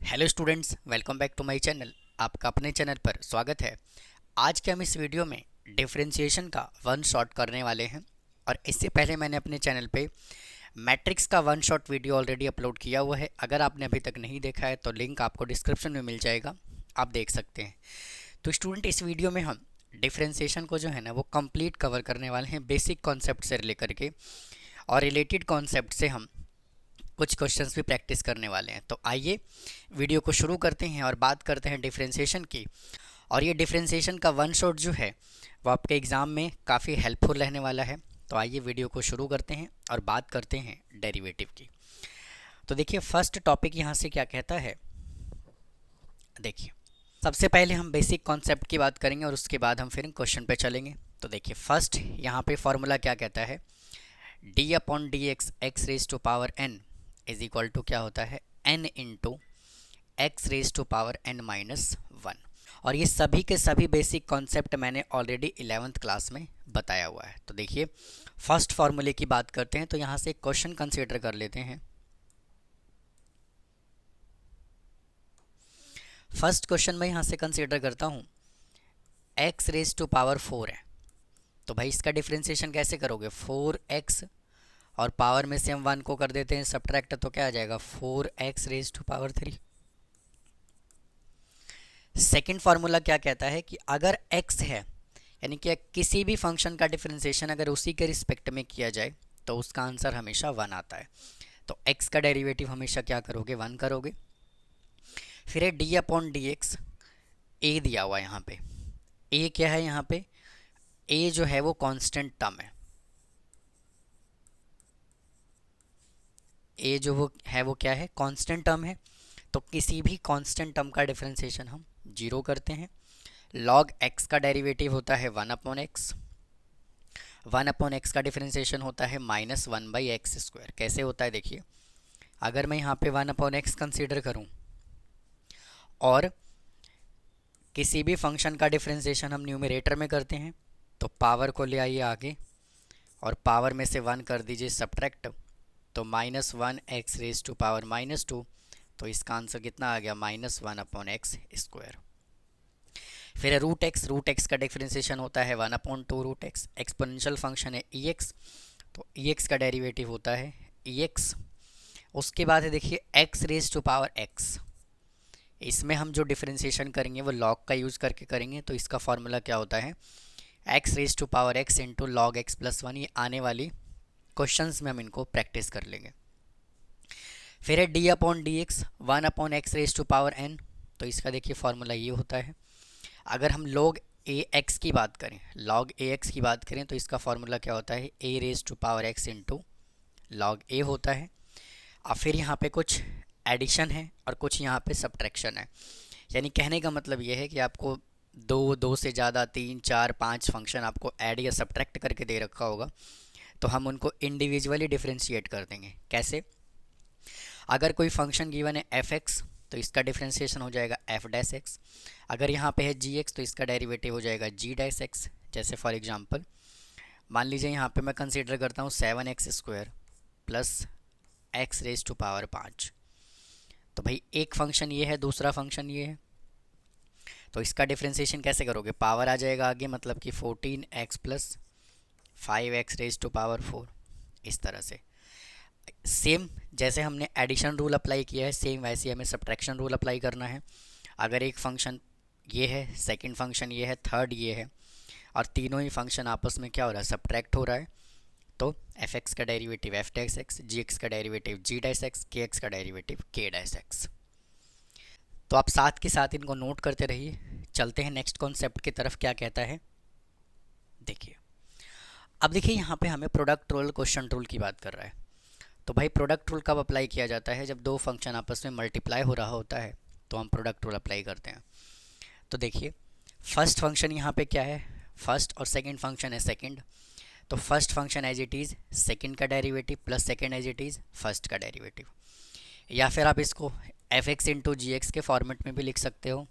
Hello students, welcome back to my channel. आपका अपने channel पर स्वागत है। आज के हम इस वीडियो में डिफरेंशिएशन का वन शॉट करने वाले हैं। और इससे पहले मैंने अपने चैनल पे मैट्रिक्स का one shot video already upload किया हुआ है। अगर आपने अभी तक नहीं देखा है तो लिंक आपको डिस्क्रिप्शन में मिल जाएगा, आप देख सकते हैं। तो स्टूडेंट, इस वीडियो में हम डिफरेंशिएशन को जो है ना वो कंप्लीट कवर करने वाले हैं, बेसिक कॉन्सेप्ट से लेकर के और रिलेटेड कॉन्सेप्ट से हम कुछ क्वेश्चंस भी प्रैक्टिस करने वाले हैं। तो आइए वीडियो को शुरू करते हैं और बात करते हैं डिफरेंशिएशन की। और ये डिफरेंशिएशन का वन शॉट जो है वो आपके एग्ज़ाम में काफ़ी हेल्पफुल रहने वाला है। तो आइए वीडियो को शुरू करते हैं और बात करते हैं डेरिवेटिव की। तो देखिए, फर्स्ट टॉपिक यहाँ से क्या कहता है। देखिए, सबसे पहले हम बेसिक कॉन्सेप्ट की बात करेंगे और उसके बाद हम फिर क्वेश्चन पे चलेंगे। तो देखिए, फर्स्ट यहाँ पे फॉर्मूला क्या कहता है, D upon D x X raise to power N is equal to क्या होता है, N into X raise to power N minus one. और ये सभी के सभी बेसिक कॉन्सेप्ट मैंने ऑलरेडी 11th क्लास में बताया हुआ है। तो देखिए, फर्स्ट फॉर्मूले की बात करते हैं तो यहाँ से क्वेश्चन कंसीडर कर लेते हैं। फर्स्ट क्वेश्चन मैं यहाँ से कंसीडर करता हूँ, एक्स रेज टू पावर 4 है। तो भाई इसका डिफ्रेंसिएशन कैसे करोगे, 4x और पावर में से हम 1 को कर देते हैं सब्ट्रैक्ट, तो क्या आ जाएगा 4x raise to power 3। Second formula क्या कहता है कि अगर x है, यानी कि किसी भी फंक्शन का डिफरेंशिएशन अगर उसी के रिस्पेक्ट में किया जाए तो उसका आंसर हमेशा 1 आता है। तो x का डेरिवेटिव हमेशा क्या करोगे, 1 करोगे। फिर है डी अपॉन डी एक्स, ए दिया हुआ है यहाँ पे। ए क्या है यहाँ पे, ए जो है वो कांस्टेंट टर्म है। ए जो वो है वो क्या है, कांस्टेंट टर्म है। तो किसी भी कांस्टेंट टर्म का डिफरेंशिएशन हम 0 करते हैं। लॉग एक्स का डेरिवेटिव होता है 1 अपॉन एक्स। 1 अपॉन एक्स का डिफरेंशिएशन होता है माइनस 1 बाई एक्स स्क्वायर। कैसे होता है देखिए, अगर मैं यहाँ पे 1 अपॉन एक्स कंसिडर करूँ और किसी भी फंक्शन का डिफरेंशिएशन हम न्यूमरेटर में करते हैं तो पावर को ले आइए आगे और पावर में से 1 कर दीजिए सब्ट्रैक्ट, तो minus 1 X raise to power minus 2। तो इसका आंसर कितना आ गया, माइनस 1 अपॉन एक्स स्क्वायर। फिर रूट एक्स का डिफरेंशिएशन होता है 1 upon 2 root X. Exponential function है ई एक्स, तो ई एक्स का डेरिवेटिव होता है ई एक्स। उसके बाद है देखिए X raise to power X, इसमें हम जो डिफरेंशिएशन करेंगे वो लॉग का यूज़ करके करेंगे। तो इसका फॉर्मूला क्या होता है, X raise to power x into log x plus 1। ये आने वाली क्वेश्चंस में हम इनको प्रैक्टिस कर लेंगे। फिर है D upon D x 1 upon X raise to power N. तो इसका देखिए फॉर्मूला ये होता है। अगर हम लॉग ए एक्स की बात करें, लॉग ए एक्स की बात करें तो इसका फॉर्मूला क्या होता है, a raise to power x into log a होता है। और फिर यहाँ पे कुछ एडिशन है और कुछ यहाँ पे सब्ट्रैक्शन है। यानी कहने का मतलब ये है कि आपको दो से ज़्यादा 3 4 5 फंक्शन आपको ऐड या सब्ट्रैक्ट करके दे रखा होगा, तो हम उनको इंडिविजुअली डिफरेंशिएट कर देंगे। कैसे, अगर कोई फंक्शन गिवन है एफ एक्स तो इसका डिफरेंशिएशन हो जाएगा एफ डैश एक्स। अगर यहाँ पे है जी एक्स तो इसका डेरिवेटिव हो जाएगा जी डैश एक्स। जैसे फॉर एग्जांपल मान लीजिए यहाँ पे मैं कंसीडर करता हूँ 7x square plus X raise to power 5। तो भाई एक फंक्शन ये है, दूसरा फंक्शन ये है, तो इसका डिफरेंशिएशन कैसे करोगे, पावर आ जाएगा आगे, मतलब कि 14x plus 5x raise to power 4। इस तरह से सेम जैसे हमने एडिशन रूल अप्लाई किया है, सेम वैसे हमें सब्ट्रैक्शन रूल अप्लाई करना है। अगर एक फंक्शन ये है, सेकंड फंक्शन ये है, थर्ड ये है और तीनों ही फंक्शन आपस में क्या हो रहा है, सब्ट्रैक्ट हो रहा है, तो एफ एक्स का डेरिवेटिव एफ डैश एक्स, जी एक्स का डेरिवेटिव जी डैश एक्स, के एक्स का डेरिवेटिव के डैश एक्स। तो आप साथ के साथ इनको नोट करते रहिए। चलते हैं नेक्स्ट कॉन्सेप्ट की तरफ, क्या कहता है देखिए। अब देखिए यहाँ पे हमें प्रोडक्ट रूल क्वेश्चन रूल की बात कर रहा है। तो भाई प्रोडक्ट रूल कब अप्लाई किया जाता है, जब दो फंक्शन आपस में मल्टीप्लाई हो रहा होता है तो हम प्रोडक्ट रूल अप्लाई करते हैं। तो देखिए फर्स्ट फंक्शन यहाँ पे क्या है, फर्स्ट और सेकंड फंक्शन है सेकंड। तो first function as it is second का derivative plus second as it is first का डेरिवेटिव। या फिर आप इसको f x into g x के फॉर्मेट में भी लिख सकते हो,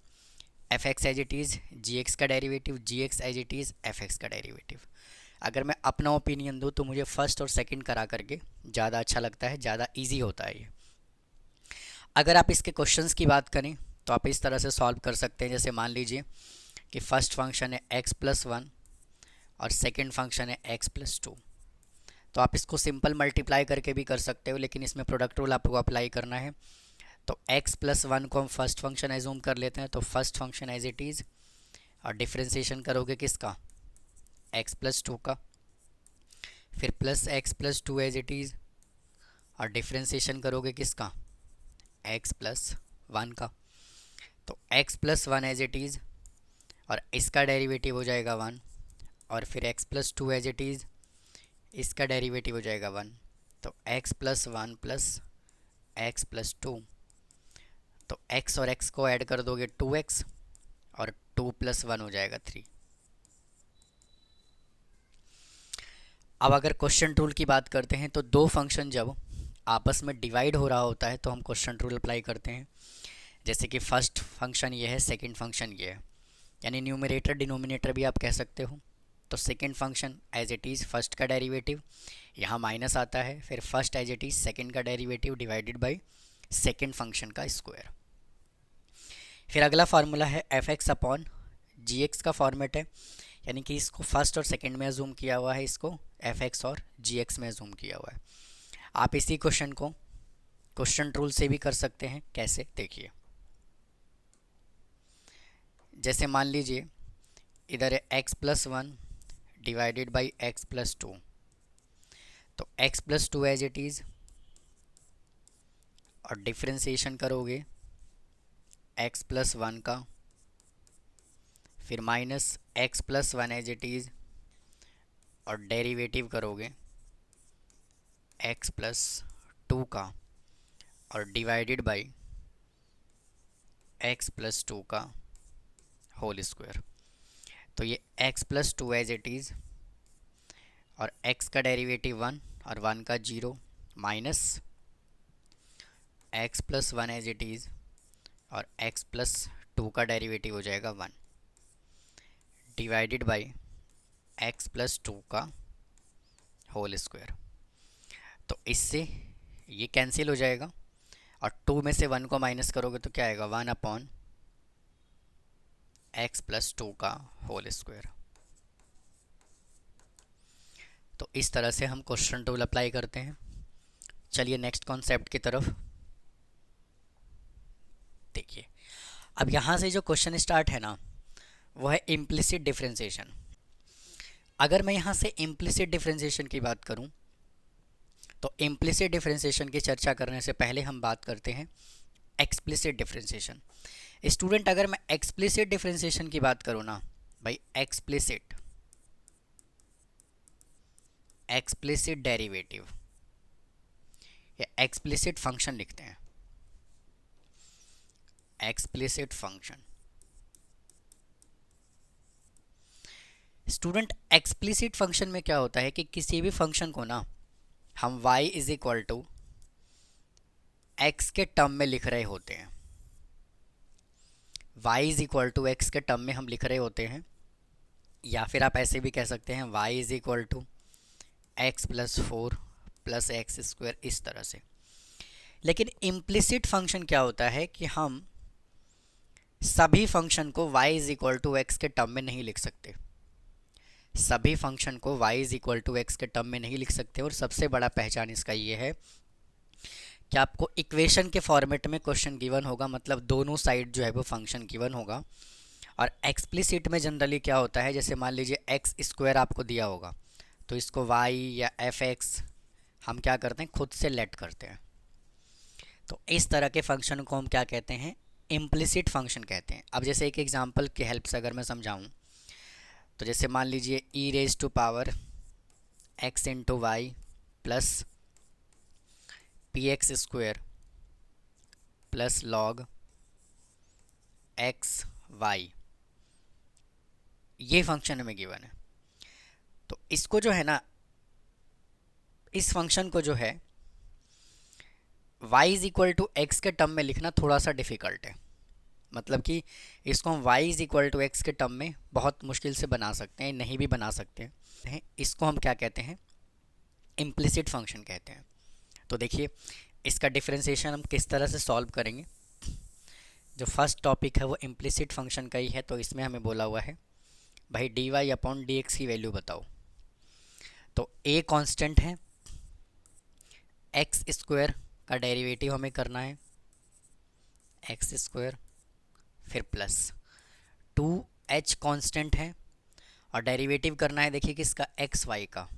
f x as it is g x का derivative, g x as it is f x का डेरिवेटिव। अगर मैं अपना ओपिनियन दूँ तो मुझे फर्स्ट और सेकंड करा करके ज़्यादा अच्छा लगता है, ज़्यादा इजी होता है ये। अगर आप इसके क्वेश्चंस की बात करें तो आप इस तरह से सॉल्व कर सकते हैं। जैसे मान लीजिए कि फर्स्ट फंक्शन है x+1 और सेकंड फंक्शन है x+2, तो आप इसको सिंपल मल्टीप्लाई करके भी कर सकते हो, लेकिन इसमें प्रोडक्ट रूल आपको अप्लाई करना है। तो x+1 को हम फर्स्ट फंक्शन एज्यूम कर लेते हैं, तो first function as it is, और डिफ्रेंशिएशन करोगे किसका, x+2 का, फिर plus x+2 as it is, और डिफ्रेंशिएशन करोगे किसका, x+1 का। तो x+1 एज इट इज़ और इसका डेरिवेटिव हो जाएगा 1, और फिर x+2 एज इट इज़, इसका डेरिवेटिव हो जाएगा 1। तो x+1 प्लस x+2, तो x और x को ऐड कर दोगे 2x, और 2 + 1 हो जाएगा 3। अब अगर क्वेश्चन रूल की बात करते हैं तो दो फंक्शन जब आपस में डिवाइड हो रहा होता है तो हम क्वेश्चन रूल अप्लाई करते हैं। जैसे कि फर्स्ट फंक्शन ये है, सेकंड फंक्शन ये है, यानी न्यूमरेटर डिनोमिनेटर भी आप कह सकते हो। तो second function as it is first का डेरिवेटिव, यहाँ माइनस आता है, फिर first as it is second का derivative divided by second function का स्क्वायर। फिर अगला फार्मूला है f(x)/gx का फॉर्मेट है, यानी कि इसको फर्स्ट और सेकंड में जूम किया हुआ है, इसको f(x) और gx में जूम किया हुआ है। आप इसी क्वेश्चन को क्वेश्चन रूल से भी कर सकते हैं। कैसे, देखिए। जैसे मान लीजिए इधर है x+1 डिवाइडेड बाई x+2, तो x+2 एज इट इज़, और डिफ्रेंशिएशन करोगे x+1 का, फिर minus x+1 as it is, और डेरिवेटिव करोगे x+2 का, और डिवाइडेड बाई x+2 का होल स्क्वायर। तो ये x+2 एज इट इज़, और x का डेरिवेटिव 1 और 1 का 0, minus x+1 as it is, और x+2 का डेरिवेटिव हो जाएगा 1, डिवाइडेड बाई x+2 का होल स्क्वायर। तो इससे ये कैंसिल हो जाएगा, और 2 में से 1 को माइनस करोगे तो क्या आएगा, 1/x+2 का होल स्क्वायर। तो इस तरह से हम क्वेश्चन रूल अप्लाई करते हैं। चलिए नेक्स्ट कॉन्सेप्ट की तरफ देखिए। अब यहाँ से जो क्वेश्चन स्टार्ट है ना, वो है इम्प्लिसिट डिफरेंशिएशन। अगर मैं यहाँ से इम्प्लिसिट डिफरेंशिएशन की बात करूँ तो इम्प्लिसिट डिफरेंशिएशन की चर्चा करने से पहले हम बात करते हैं एक्सप्लिसिट डिफरेंशिएशन। स्टूडेंट, अगर मैं एक्सप्लिसिट डिफरेंशिएशन की बात करूँ ना भाई, एक्सप्लिसिट डेरिवेटिव या एक्सप्लिसिट फंक्शन लिखते हैं, explicit function. Student, explicit function में क्या होता है कि किसी भी फंक्शन को ना हम y is equal to X के टर्म में लिख रहे होते हैं, y is equal to X के टर्म में हम लिख रहे होते हैं, या फिर आप ऐसे भी कह सकते हैं y is equal to x+4 + x², इस तरह से। लेकिन इम्प्लिसिट फंक्शन क्या होता है कि हम सभी फंक्शन को y is equal to X के टर्म में नहीं लिख सकते, सभी फंक्शन को y is equal to X के टर्म में नहीं लिख सकते। और सबसे बड़ा पहचान इसका ये है कि आपको इक्वेशन के फॉर्मेट में क्वेश्चन गिवन होगा, मतलब दोनों साइड जो है वो फंक्शन गिवन होगा। और एक्सप्लिसिट में जनरली क्या होता है, जैसे मान लीजिए x² आपको दिया होगा, तो इसको y या f(x) हम क्या करते हैं, खुद से लेट करते हैं। तो इस तरह के फंक्शन को हम क्या कहते हैं, इम्प्लिसिट फंक्शन कहते हैं। अब जैसे एक एग्जांपल की हेल्प से अगर मैं समझाऊं, तो जैसे मान लीजिए e⁻x × y plus px² plus log x y, ये फंक्शन हमें गिवन है। तो इसको जो है ना, इस फंक्शन को जो है y is equal to X के टर्म में लिखना थोड़ा सा डिफ़िकल्ट है, मतलब कि इसको हम y is equal to X के टर्म में बहुत मुश्किल से बना सकते हैं, नहीं भी बना सकते हैं। इसको हम क्या कहते हैं, इम्प्लिसिट फंक्शन कहते हैं। तो देखिए इसका डिफरेंशिएशन हम किस तरह से सॉल्व करेंगे। जो फर्स्ट टॉपिक है वो इम्प्लिसिट फंक्शन का ही है, तो इसमें हमें बोला हुआ है भाई D Y upon D x की वैल्यू बताओ। तो ए कांस्टेंट है, एक्स स्क्वायर का डेरिवेटिव हमें करना है, एक्स स्क्वायर फिर प्लस 2h कांस्टेंट है और डेरिवेटिव करना है देखिए किसका, एक्स वाई का।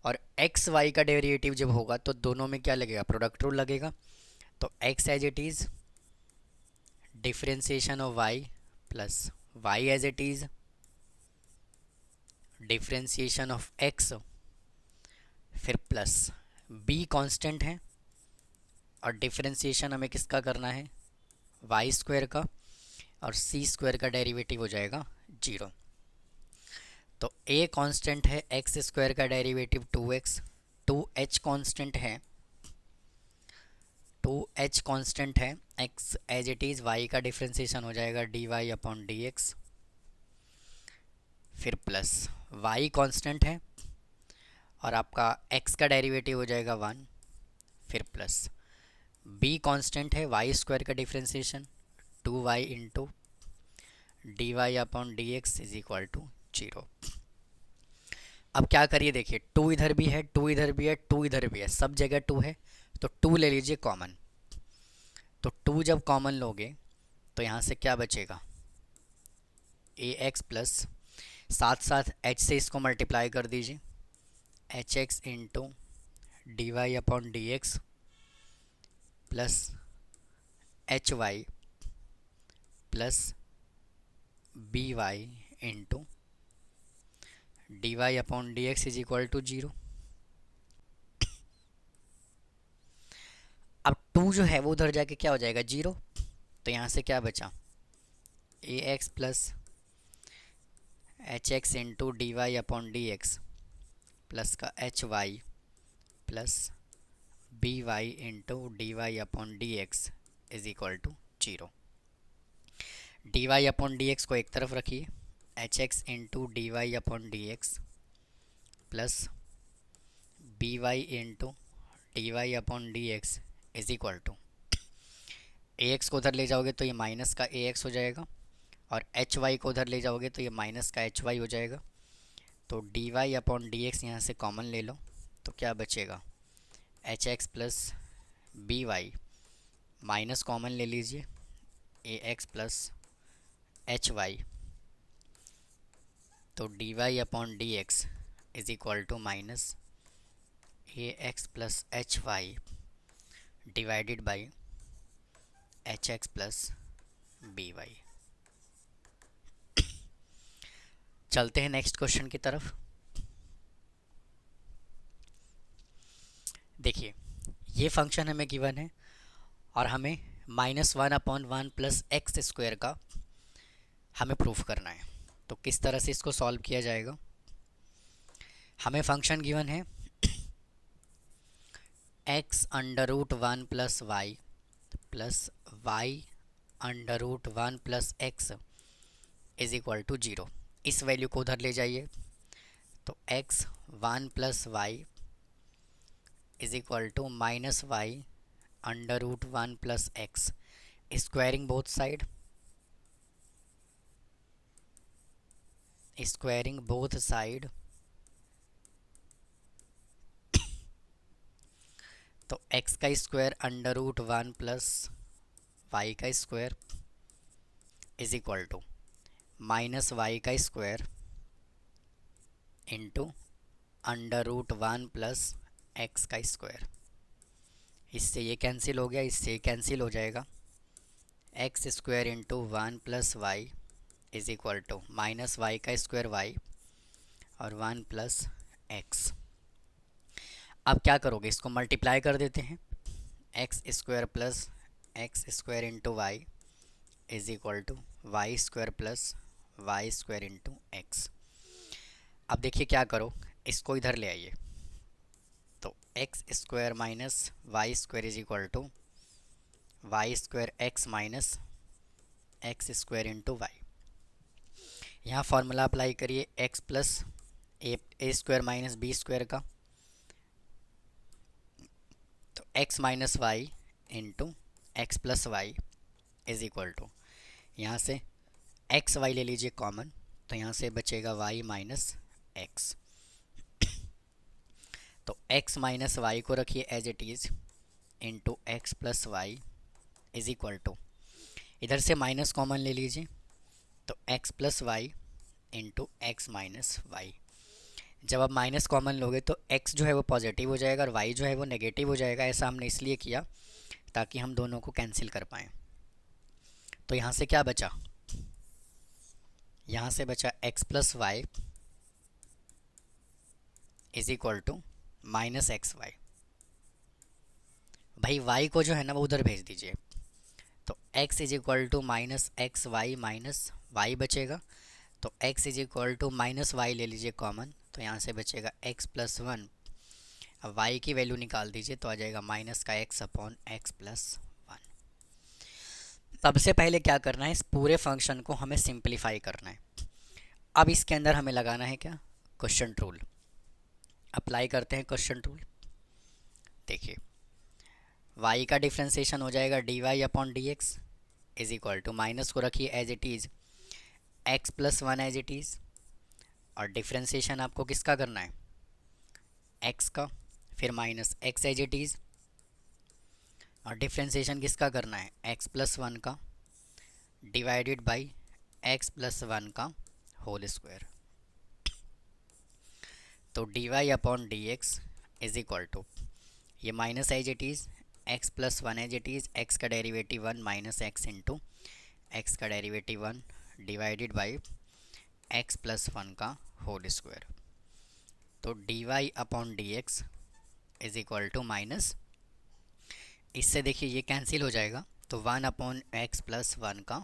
और एक्स वाई का डेरिवेटिव जब होगा तो दोनों में क्या लगेगा, प्रोडक्ट रूल लगेगा। तो x as it is differentiation of Y plus Y as it is differentiation of X फिर प्लस बी कांस्टेंट है और डिफरेंशिएशन हमें किसका करना है, वाई स्क्वायर का, और सी स्क्वायर का डेरिवेटिव हो जाएगा 0। तो ए कांस्टेंट है, एक्स स्क्वायर का डेरिवेटिव 2x, 2h कांस्टेंट है, 2h कांस्टेंट है, x as it is y का डिफरेंशिएशन हो जाएगा dy अपॉन dx, फिर प्लस y कांस्टेंट है और आपका x का डेरिवेटिव हो जाएगा 1, फिर प्लस b कांस्टेंट है, y स्क्वायर का differentiation 2y into D Y upon D x is equal to 0। अब क्या करिए देखिए, 2 इधर भी है, 2 इधर भी है, 2 इधर भी है, सब जगह 2 है, तो 2 ले लीजिए कॉमन। तो 2 जब कॉमन लोगे तो यहाँ से क्या बचेगा, ए एक्स प्लस साथ साथ h से इसको मल्टीप्लाई कर दीजिए, H x into D Y upon D x plus H Y plus B Y into D Y upon D x is equal to 0। अब 2 जो है वो उधर जाके क्या हो जाएगा 0, तो यहाँ से क्या बचा, a x plus h x into D Y upon D x plus का h Y plus B Y into D Y upon D x is equal to 0। D Y upon D x को एक तरफ रखिए, h x into D Y upon D x plus B Y into D Y upon D x is equal to, a x को उधर ले जाओगे तो ये माइनस का ए एक्स हो जाएगा और एच वाई को उधर ले जाओगे तो ये माइनस का एच वाई हो जाएगा। तो d Y upon D x यहाँ से कॉमन ले लो तो क्या बचेगा, h x plus B y, minus common ले लीजिए, a x plus H y, तो d Y upon D x is equal to minus a x plus H y divided by h x plus B y. चलते हैं next question की तरफ। देखिए ये function हमें गिवन है और हमें -1/1 प्लस एक्स स्क्वायर का हमें प्रूफ करना है। तो किस तरह से इसको सॉल्व किया जाएगा, हमें फंक्शन गिवन है x √1 plus y plus y √1 plus x is equal to 0। इस वैल्यू को उधर ले जाइए तो x 1 plus y is equal to minus y √1 plus x, squaring both side, squaring both side, तो x का स्क्वायर √1 प्लस वाई का square is equal to minus y का स्क्वायर इंटू √1 प्लस एक्स का स्क्वायर। इससे ये cancel हो गया, इससे कैंसिल हो जाएगा, x square into 1 plus y is equal to minus y का स्क्वायर वाई और 1 प्लस एक्स। अब क्या करोगे, इसको मल्टीप्लाई कर देते हैं, x square plus x square into y is equal to y square plus y square into x. अब देखिए क्या करो, इसको इधर ले आइए, तो x square minus y square is equal to y square x minus x square into y. यहाँ फार्मूला अप्लाई करिए x plus a square minus b square का, तो x minus y into x plus y is equal to, यहाँ से x y ले लीजिए common, तो यहाँ से बचेगा वाई माइनस एक्स। तो एक्स माइनस वाई को रखिए as it is into x plus y is equal to, इधर से माइनस कॉमन ले लीजिए, तो x plus y into x minus y. जब आप माइनस कॉमन लोगे तो x जो है वो पॉजिटिव हो जाएगा और y जो है वो नेगेटिव हो जाएगा। ऐसा हमने इसलिए किया ताकि हम दोनों को कैंसिल कर पाएँ। तो यहाँ से क्या बचा, यहाँ से बचा x plus y is equal to minus x y. भाई y को जो है ना वो उधर भेज दीजिए, तो x is equal to minus x y minus y बचेगा। तो x is equal to minus y ले लीजिए कॉमन, तो यहाँ से बचेगा x प्लस वन। अब y की वैल्यू निकाल दीजिए तो आ जाएगा माइनस का x upon x plus one. सबसे पहले क्या करना है, इस पूरे फंक्शन को हमें सिंप्लीफाई करना है। अब इसके अंदर हमें लगाना है क्या, क्वेश्चन रूल। अप्लाई करते हैं क्वेश्चन रूल। देखिए y का डिफ्रेंसिएशन हो जाएगा d Y upon D x is equal to, minus को रखिए as it is x plus one as it is, और डिफ्रेंसिएशन आपको किसका करना है, x का, फिर minus x as it is, और डिफ्रेंसिएशन किसका करना है, x प्लस वन का divided by x plus one का होल स्क्वायर। तो d Y upon D x is equal to, ये minus as it is x plus one as it is, x का derivative one minus x into x का derivative one divided by x plus one का whole square. तो d Y upon D x is equal to minus, इससे देखिए ये cancel हो जाएगा, तो one upon x plus one का,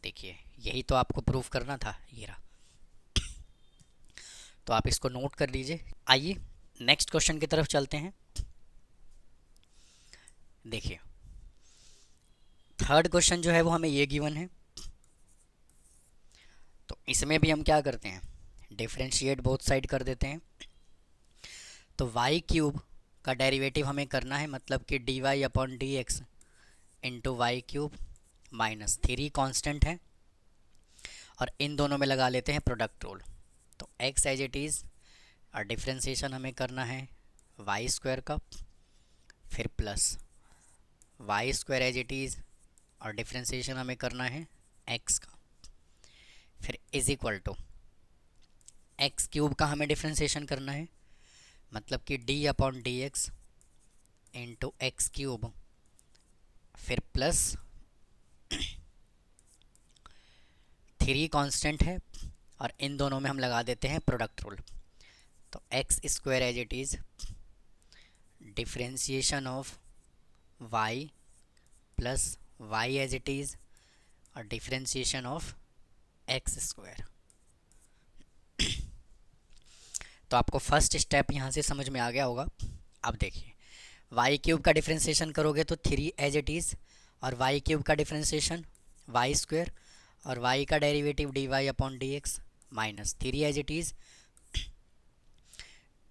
देखिए यही तो आपको प्रूफ करना था, ये रहा। तो आप इसको नोट कर लीजिए। आइए नेक्स्ट क्वेश्चन की तरफ चलते हैं। देखिए थर्ड क्वेश्चन जो है वो हमें ये गिवन है, तो इसमें भी हम क्या करते हैं, डिफरेंशिएट बोथ साइड कर देते हैं। तो वाई क्यूब का डेरिवेटिव हमें करना है, मतलब कि d Y upon D x into y cube minus three constant है, और इन दोनों में लगा लेते हैं प्रोडक्ट रूल। तो एक्स एज इट इज़, और डिफ्रेंसिएशन हमें करना है वाई स्क्वायर का, फिर plus y square as it is, और डिफ्रेंसिएशन हमें करना है एक्स का, फिर is equal to x cube का हमें डिफ्रेंसिएशन करना है, मतलब कि d upon D x into x cube, फिर प्लस थ्री कांस्टेंट है, और इन दोनों में हम लगा देते हैं प्रोडक्ट रूल। तो x square as it is differentiation of Y plus Y as it is, और डिफ्रेंसिएशन ऑफ एक्स स्क्वायर। तो आपको फर्स्ट स्टेप यहाँ से समझ में आ गया होगा। अब देखिए वाई क्यूब का डिफ्रेंसिएशन करोगे तो थ्री एज इट इज़, और वाई क्यूब का डिफ्रेंसिएशन वाई स्क्वायर, और वाई का derivative d Y upon D x minus three as it is,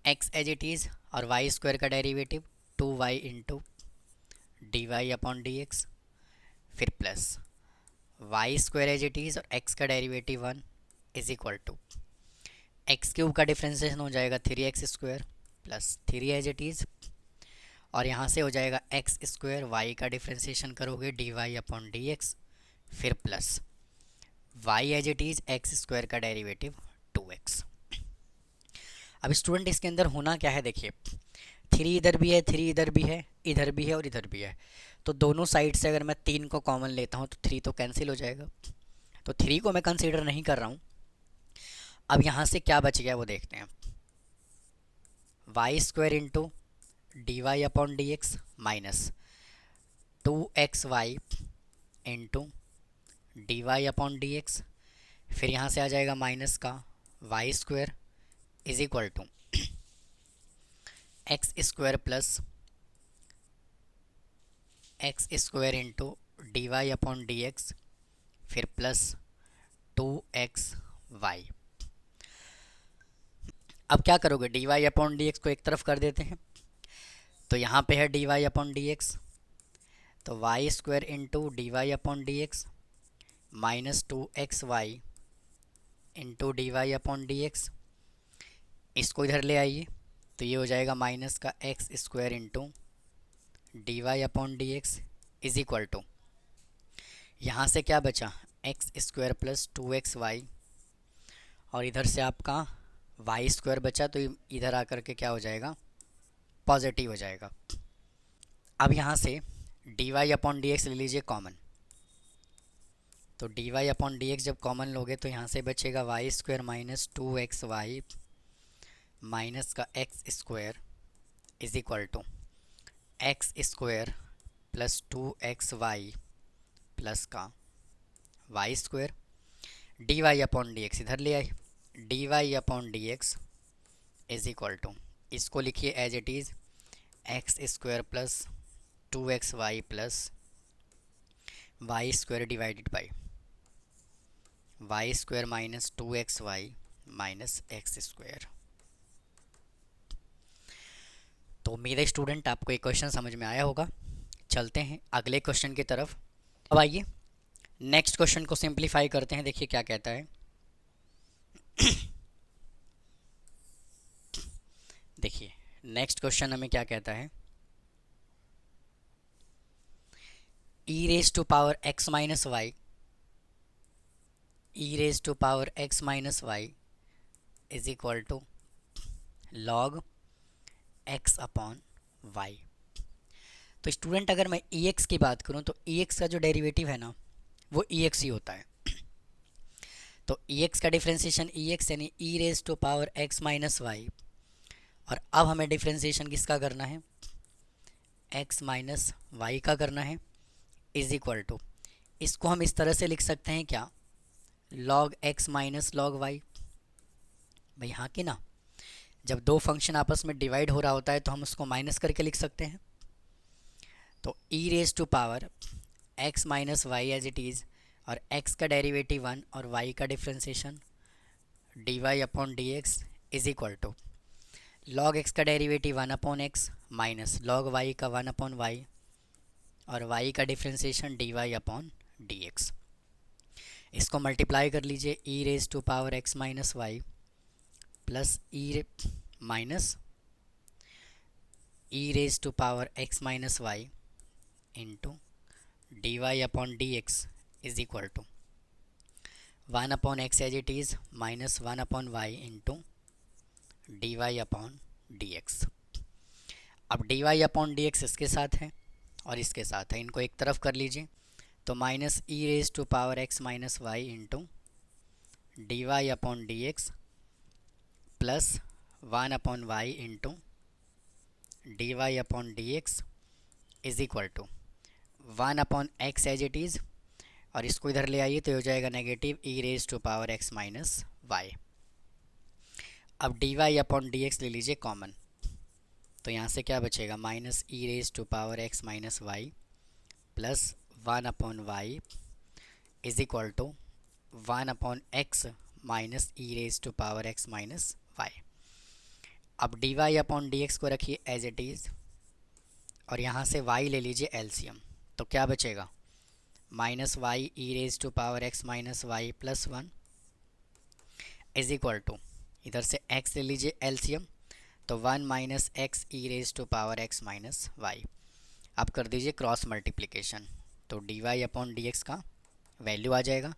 x as it is, और वाई स्क्वायर का derivative two y into D Y upon D x, फिर plus y square as it is और x का derivative one is equal to x cube का differentiation हो जाएगा three x square plus three as it is, और यहाँ से हो जाएगा एक्स स्क्वायर, वाई का डिफ्रेंसिएशन करोगे d Y upon D x, फिर plus Y as it is x square का डेरिवेटिव टू एक्स। अब स्टूडेंट इसके अंदर होना क्या है, देखिए थ्री इधर भी है, थ्री इधर भी है, इधर भी है और इधर भी है, तो दोनों साइड से अगर मैं तीन को कॉमन लेता हूँ तो थ्री तो कैंसिल हो जाएगा, तो थ्री को मैं कंसीडर नहीं कर रहा हूँ। अब यहाँ से क्या बच गया वो देखते हैं, y square into D Y upon D x minus two x y into D Y upon D x, फिर यहाँ से आ जाएगा माइनस का y square is equal to x square plus x square into D Y upon D x, फिर plus two x y. अब क्या करोगे, d Y upon D x को एक तरफ कर देते हैं, तो यहाँ पे है d Y upon D x, तो y square into D Y upon D x minus 2xy into D Y upon D x. इसको इधर ले आइए तो ये हो जाएगा माइनस का x square into D Y upon D x is equal to, यहाँ से क्या बचा, एक्स स्क्वायर प्लस 2xy, और इधर से आपका वाई स्क्वायर बचा, तो इधर आकर के क्या हो जाएगा, पॉजिटिव हो जाएगा। अब यहाँ से d Y upon D x ले लीजिए कॉमन, तो d Y upon D x जब कॉमन लोगे तो यहाँ से बचेगा y square minus 2xy minus का x square is equal to x square plus 2xy plus का y square. D Y upon D x इधर ले आए, d Y upon D x is equal to, इसको लिखिए as it is x square plus 2xy plus y square divided by y square minus 2xy minus x square. तो मेरे student आपको एक question समझ में आया होगा। चलते हैं अगले क्वेश्चन की तरफ। अब आइए नेक्स्ट क्वेश्चन को सिंप्लीफाई करते हैं। देखिए क्या कहता है। देखिए नेक्स्ट क्वेश्चन हमें क्या कहता है, e raise to power x minus y, e raise to power x minus y is equal to log x upon y. तो स्टूडेंट अगर मैं ई एक्स की बात करूं तो ई एक्स का जो डेरिवेटिव है ना वो ई एक्स ही होता है। तो ई एक्स का डिफ्रेंसिएशन ई एक्स यानी e raise to power x minus y, और अब हमें डिफ्रेंसिएशन किसका करना है, एक्स माइनस वाई का करना है, इज इक्वल टू, इसको हम इस तरह से लिख सकते हैं क्या, log x minus log y. भाई यहाँ की ना जब दो फंक्शन आपस में डिवाइड हो रहा होता है तो हम उसको माइनस करके लिख सकते हैं। तो e raise to power x minus y as it is, और एक्स का डेरिवेटिव 1 और वाई का differentiation d Y upon D x is equal to log x का derivative 1 upon x minus log y का 1 अपॉन वाई और y का differentiation d Y upon D x. इसको multiply कर लीजिए, e raise to power x minus y plus e raise to power x minus y into D Y upon D x is equal to 1 upon x as it is minus 1 upon y into D Y upon D x. अब d Y upon D x इसके साथ है और इसके साथ है, इनको एक तरफ कर लीजिए, तो minus e raise to power x minus y into D Y upon D x plus 1 upon y into D Y upon D x is equal to 1 upon x as it is, और इसको इधर ले आइए तो हो जाएगा negative e raise to power x minus y. अब d Y upon D x ले लीजिए कॉमन, तो यहाँ से क्या बचेगा, minus e raise to power x minus y plus 1 upon y is equal to 1 upon x minus e raise to power x minus y. अब d Y upon D x को रखिए एज इट इज़, और यहाँ से y ले लीजिए LCM, तो क्या बचेगा, minus y e raise to power x minus y plus 1 is equal to, इधर से x ले लीजिए एलसीएम, तो 1 minus x e raise to power x minus y. अब कर दीजिए क्रॉस मल्टीप्लिकेशन, तो d Y upon D x का वैल्यू आ जाएगा,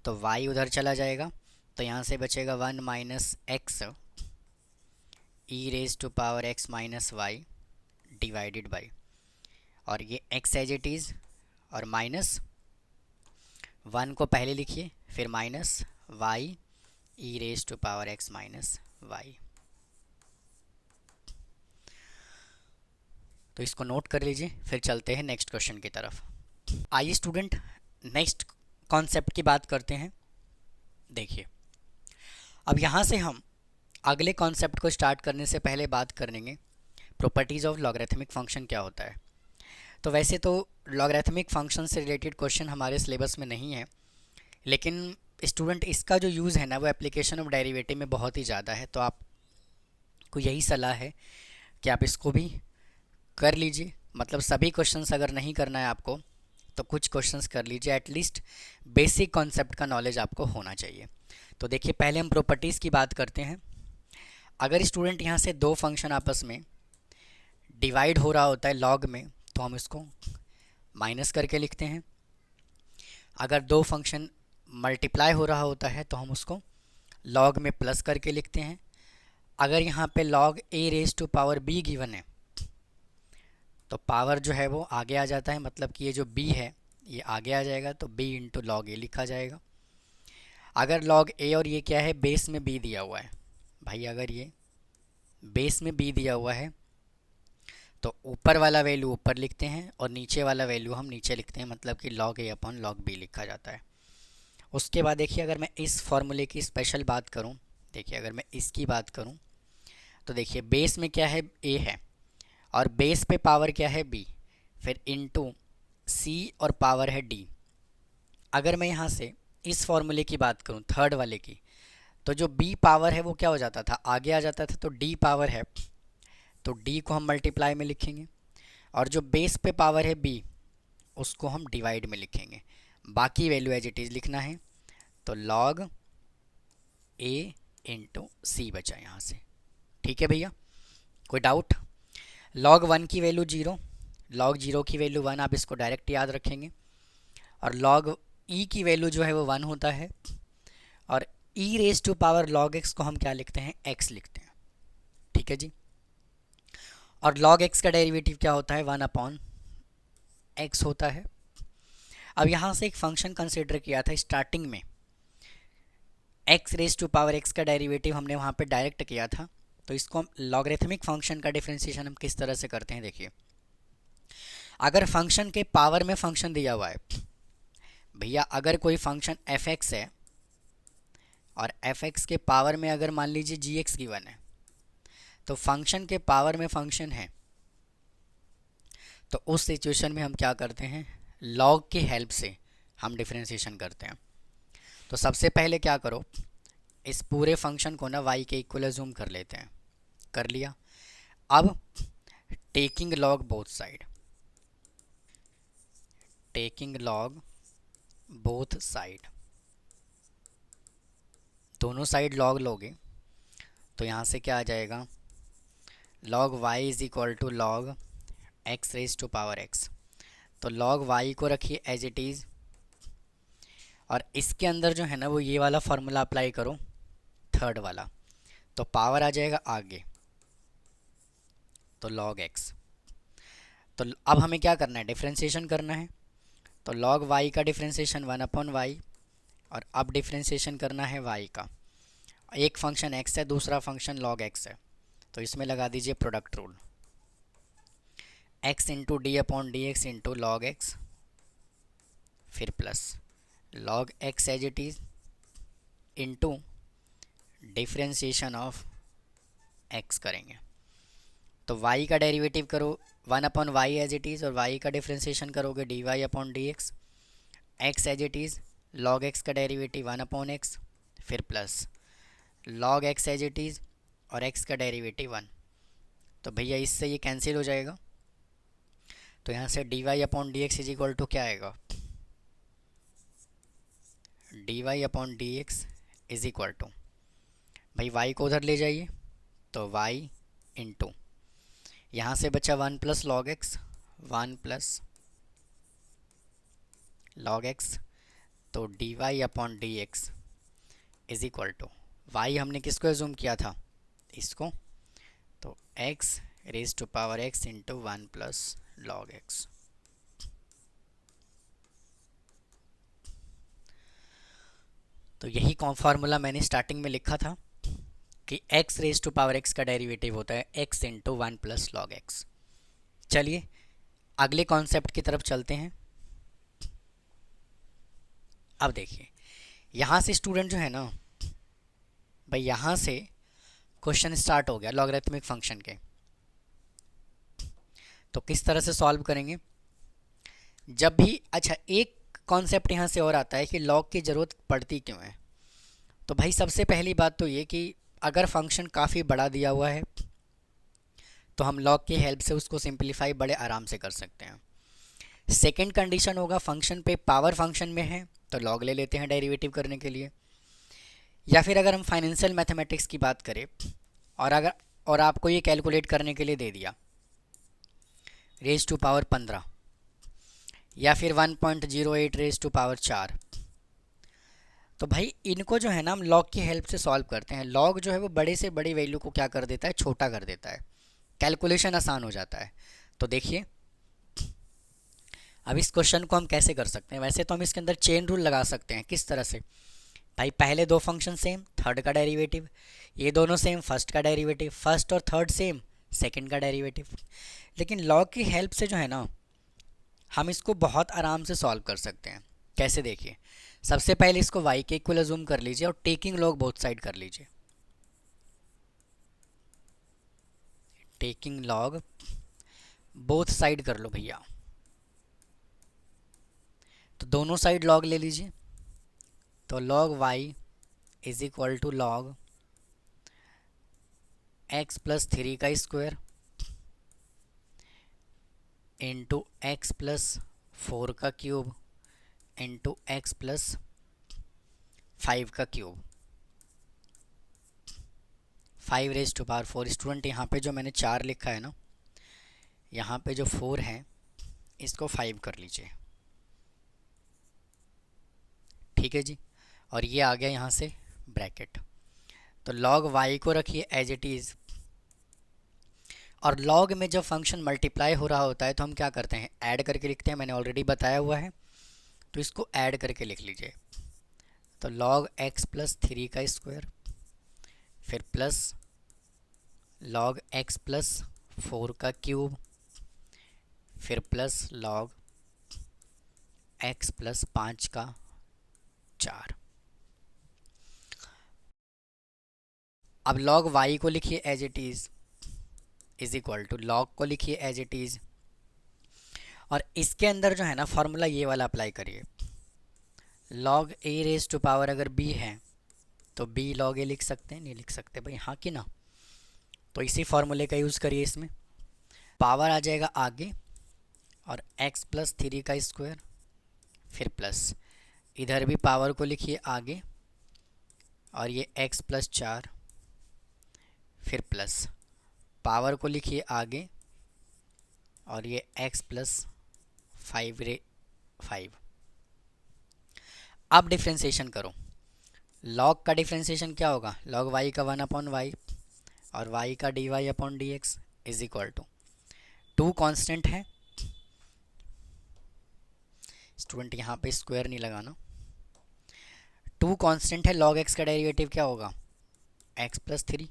तो y उधर चला जाएगा, तो यहाँ से बचेगा 1 minus x e raise to power x minus y divided by, और ये x एज इट इज़, और माइनस 1 को पहले लिखिए फिर minus y e raise to power x minus y. तो इसको नोट कर लीजिए, फिर चलते हैं नेक्स्ट क्वेश्चन की तरफ। आइए स्टूडेंट नेक्स्ट कॉन्सेप्ट की बात करते हैं। देखिए अब यहाँ से हम अगले कॉन्सेप्ट को स्टार्ट करने से पहले बात करेंगे प्रॉपर्टीज़ ऑफ लॉगरिथमिक फंक्शन क्या होता है। तो वैसे तो लॉगरिथमिक फंक्शन से रिलेटेड क्वेश्चन हमारे सिलेबस में नहीं है, लेकिन स्टूडेंट इसका जो यूज़ है ना वो एप्लीकेशन ऑफ डेरिवेटिव में बहुत ही ज़्यादा है, तो आपको यही सलाह है कि आप इसको भी कर लीजिए, मतलब सभी क्वेश्चंस अगर नहीं करना है आपको तो कुछ क्वेश्चंस कर लीजिए, एटलीस्ट बेसिक कॉन्सेप्ट का नॉलेज आपको होना चाहिए। तो देखिए पहले हम प्रॉपर्टीज़ की बात करते हैं। अगर स्टूडेंट यहाँ से दो फंक्शन आपस में डिवाइड हो रहा होता है लॉग में, तो हम इसको माइनस करके लिखते हैं। अगर दो फंक्शन मल्टीप्लाई हो रहा होता है तो हम उसको लॉग में प्लस करके लिखते हैं। अगर यहाँ पे log a raise to power b given है तो पावर जो है वो आगे आ जाता है, मतलब कि ये जो b है ये आगे आ जाएगा, तो b इंटू लॉग ए लिखा जाएगा। अगर log a और ये क्या है, बेस में b दिया हुआ है भाई, अगर ये बेस में b दिया हुआ है तो ऊपर वाला वैल्यू ऊपर लिखते हैं और नीचे वाला वैल्यू हम नीचे लिखते हैं, मतलब कि log a upon log b लिखा जाता है। उसके बाद देखिए अगर मैं इस फॉर्मूले की स्पेशल बात करूं, देखिए अगर मैं इसकी बात करूं तो देखिए बेस में क्या है, a है, और बेस पे पावर क्या है b, फिर इनटू c और पावर है d। अगर मैं यहाँ से इस फॉर्मूले की बात करूँ थर्ड वाले की, तो जो b पावर है वो क्या हो जाता था, आगे आ जाता था, तो d पावर है तो d को हम मल्टीप्लाई में लिखेंगे, और जो बेस पे पावर है b उसको हम डिवाइड में लिखेंगे। बाकी वैल्यू एज इट इज़ लिखना है, तो log a इंटू सी बचा यहाँ से। ठीक है भैया, कोई डाउट? log 1 की वैल्यू 0, log 0 की वैल्यू 1, आप इसको डायरेक्ट याद रखेंगे। और log e की वैल्यू जो है वो 1 होता है, और e raise to power log x को हम क्या लिखते हैं, x लिखते हैं। ठीक है जी। और log x का डेरिवेटिव क्या होता है, 1 अपॉन x होता है। अब यहाँ से एक फंक्शन कंसिडर किया था स्टार्टिंग में, x raise to power x का डेरिवेटिव हमने वहाँ पे डायरेक्ट किया था, तो इसको हम लॉगरिथमिक फंक्शन का डिफरेंशिएशन हम किस तरह से करते हैं। देखिए अगर फंक्शन के पावर में फंक्शन दिया हुआ है भैया, अगर कोई फंक्शन f(x) है और f(x) के पावर में अगर मान लीजिए g(x) गिवन है, तो फंक्शन के पावर में फंक्शन है, तो उस सिचुएशन में हम क्या करते हैं, लॉग की हेल्प से हम डिफरेंशिएशन करते हैं। तो सबसे पहले क्या करो, इस पूरे फंक्शन को ना y के इक्वल जूम कर लेते हैं, कर लिया। अब taking log both side, taking log both side, दोनों साइड लॉग लोगे तो यहाँ से क्या आ जाएगा, log y is equal to log x raise to power x। तो log y को रखिए एज इट इज़, और इसके अंदर जो है ना वो ये वाला फार्मूला अप्लाई करो, थर्ड वाला, तो पावर आ जाएगा आगे, तो log x। तो अब हमें क्या करना है, डिफरेंशिएशन करना है, तो log y का डिफरेंशिएशन 1 अपॉन y, और अब डिफरेंशिएशन करना है y का। एक फंक्शन x है, दूसरा फंक्शन log x है, तो इसमें लगा दीजिए product rule, x into d upon D x into log x, फिर plus log x as it is into differentiation of x करेंगे। तो y का डेरिवेटिव करो 1 upon y as it is, और y का डिफरेंशिएशन करोगे d Y upon D x, x as it is, log x का derivative 1 upon x, फिर plus log x as it is और x का डेरिवेटिव 1। तो भैया इससे ये कैंसिल हो जाएगा, तो यहाँ से d Y upon D x is equal to क्या आएगा, d Y upon D x is equal to, भाई y को उधर ले जाइए, तो y इंटू यहाँ से बचा 1 plus log x, 1 plus log x, तो d Y upon D x is equal to, y हमने किसको एज्यूम किया था, इसको, तो x raise to power x into 1 plus log x. तो यही फार्मूला मैंने स्टार्टिंग में लिखा था कि x raise to power x का डेरिवेटिव होता है x into 1 plus log x. चलिए अगले कॉन्सेप्ट की तरफ चलते हैं। अब देखिए यहाँ से स्टूडेंट जो है ना भाई, यहाँ से क्वेश्चन स्टार्ट हो गया लॉगरिथमिक फंक्शन के, तो किस तरह से सॉल्व करेंगे। जब भी, अच्छा एक कॉन्सेप्ट यहाँ से और आता है कि लॉग की ज़रूरत पड़ती क्यों है। तो भाई सबसे पहली बात तो ये कि अगर फंक्शन काफ़ी बड़ा दिया हुआ है तो हम लॉग की हेल्प से उसको सिंप्लीफाई बड़े आराम से कर सकते हैं। सेकेंड कंडीशन होगा फंक्शन पे पावर फंक्शन में है तो लॉग ले लेते हैं डेरिवेटिव करने के लिए। या फिर अगर हम फाइनेंशियल मैथमेटिक्स की बात करें और आपको ये कैलकुलेट करने के लिए दे दिया रेज टू पावर 15 या फिर 1.08 रेज टू पावर 4, तो भाई इनको जो है ना हम लॉग की हेल्प से सॉल्व करते हैं। लॉग जो है वो बड़े से बड़ी वैल्यू को क्या कर देता है, छोटा कर देता है, कैलकुलेशन आसान हो जाता है। तो देखिए अब इस क्वेश्चन को हम कैसे कर सकते हैं। वैसे तो हम इसके अंदर चेन रूल लगा सकते हैं। किस तरह से भाई, पहले दो फंक्शन सेम, थर्ड का डेरिवेटिव, ये दोनों सेम, फर्स्ट का डेरिवेटिव, फर्स्ट और थर्ड सेम, सेकंड का डेरिवेटिव। लेकिन लॉग की हेल्प से जो है ना हम इसको बहुत आराम से सॉल्व कर सकते हैं। कैसे देखिए, सबसे पहले इसको y के इक्वल अज्यूम कर लीजिए और टेकिंग लॉग बोथ साइड कर लीजिए। टेकिंग लॉग बोथ साइड कर लो भैया, तो दोनों साइड लॉग ले लीजिए। तो log y is equal to log x plus 3 का स्क्वायर इंटू एक्स प्लस 4 का क्यूब इंटू एक्स प्लस 5 का cube, 5 raise to power 4। Student यहाँ पे जो मैंने 4 लिखा है ना, यहाँ पे जो 4 है इसको 5 कर लीजिए, ठीक है जी। और ये आ गया यहाँ से ब्रैकेट। तो लॉग y को रखिए एज इट इज़। और लॉग में जब फंक्शन मल्टीप्लाई हो रहा होता है तो हम क्या करते हैं, ऐड करके लिखते हैं। मैंने ऑलरेडी बताया हुआ है, तो इसको ऐड करके लिख लीजिए। तो लॉग x प्लस 3 का स्क्वायर फिर प्लस लॉग x प्लस 4 का क्यूब फिर प्लस लॉग x प्लस 5 का 4। अब लॉग y को लिखिए as it is equal to log को लिखिए एज इट इज़। और इसके अंदर जो है ना फॉर्मूला ये वाला अप्लाई करिए। Log a raise to power अगर b है तो b लॉग a लिख सकते हैं, नहीं लिख सकते भाई, हाँ कि ना। तो इसी फॉर्मूले का यूज़ करिए। इसमें पावर आ जाएगा आगे और x प्लस 3 का स्क्वायर फिर प्लस इधर भी पावर को लिखिए आगे और ये x प्लस 4 फिर प्लस पावर को लिखिए आगे और ये x प्लस 5। अब डिफ्रेंशिएशन करो। लॉग का डिफ्रेंशिएशन क्या होगा, लॉग y का 1/y और y का dy/dx is equal to 2 constant है। स्टूडेंट यहाँ पे स्क्वायर नहीं लगाना, 2 कांस्टेंट है। लॉग x का डेरिवेटिव क्या होगा, x प्लस 3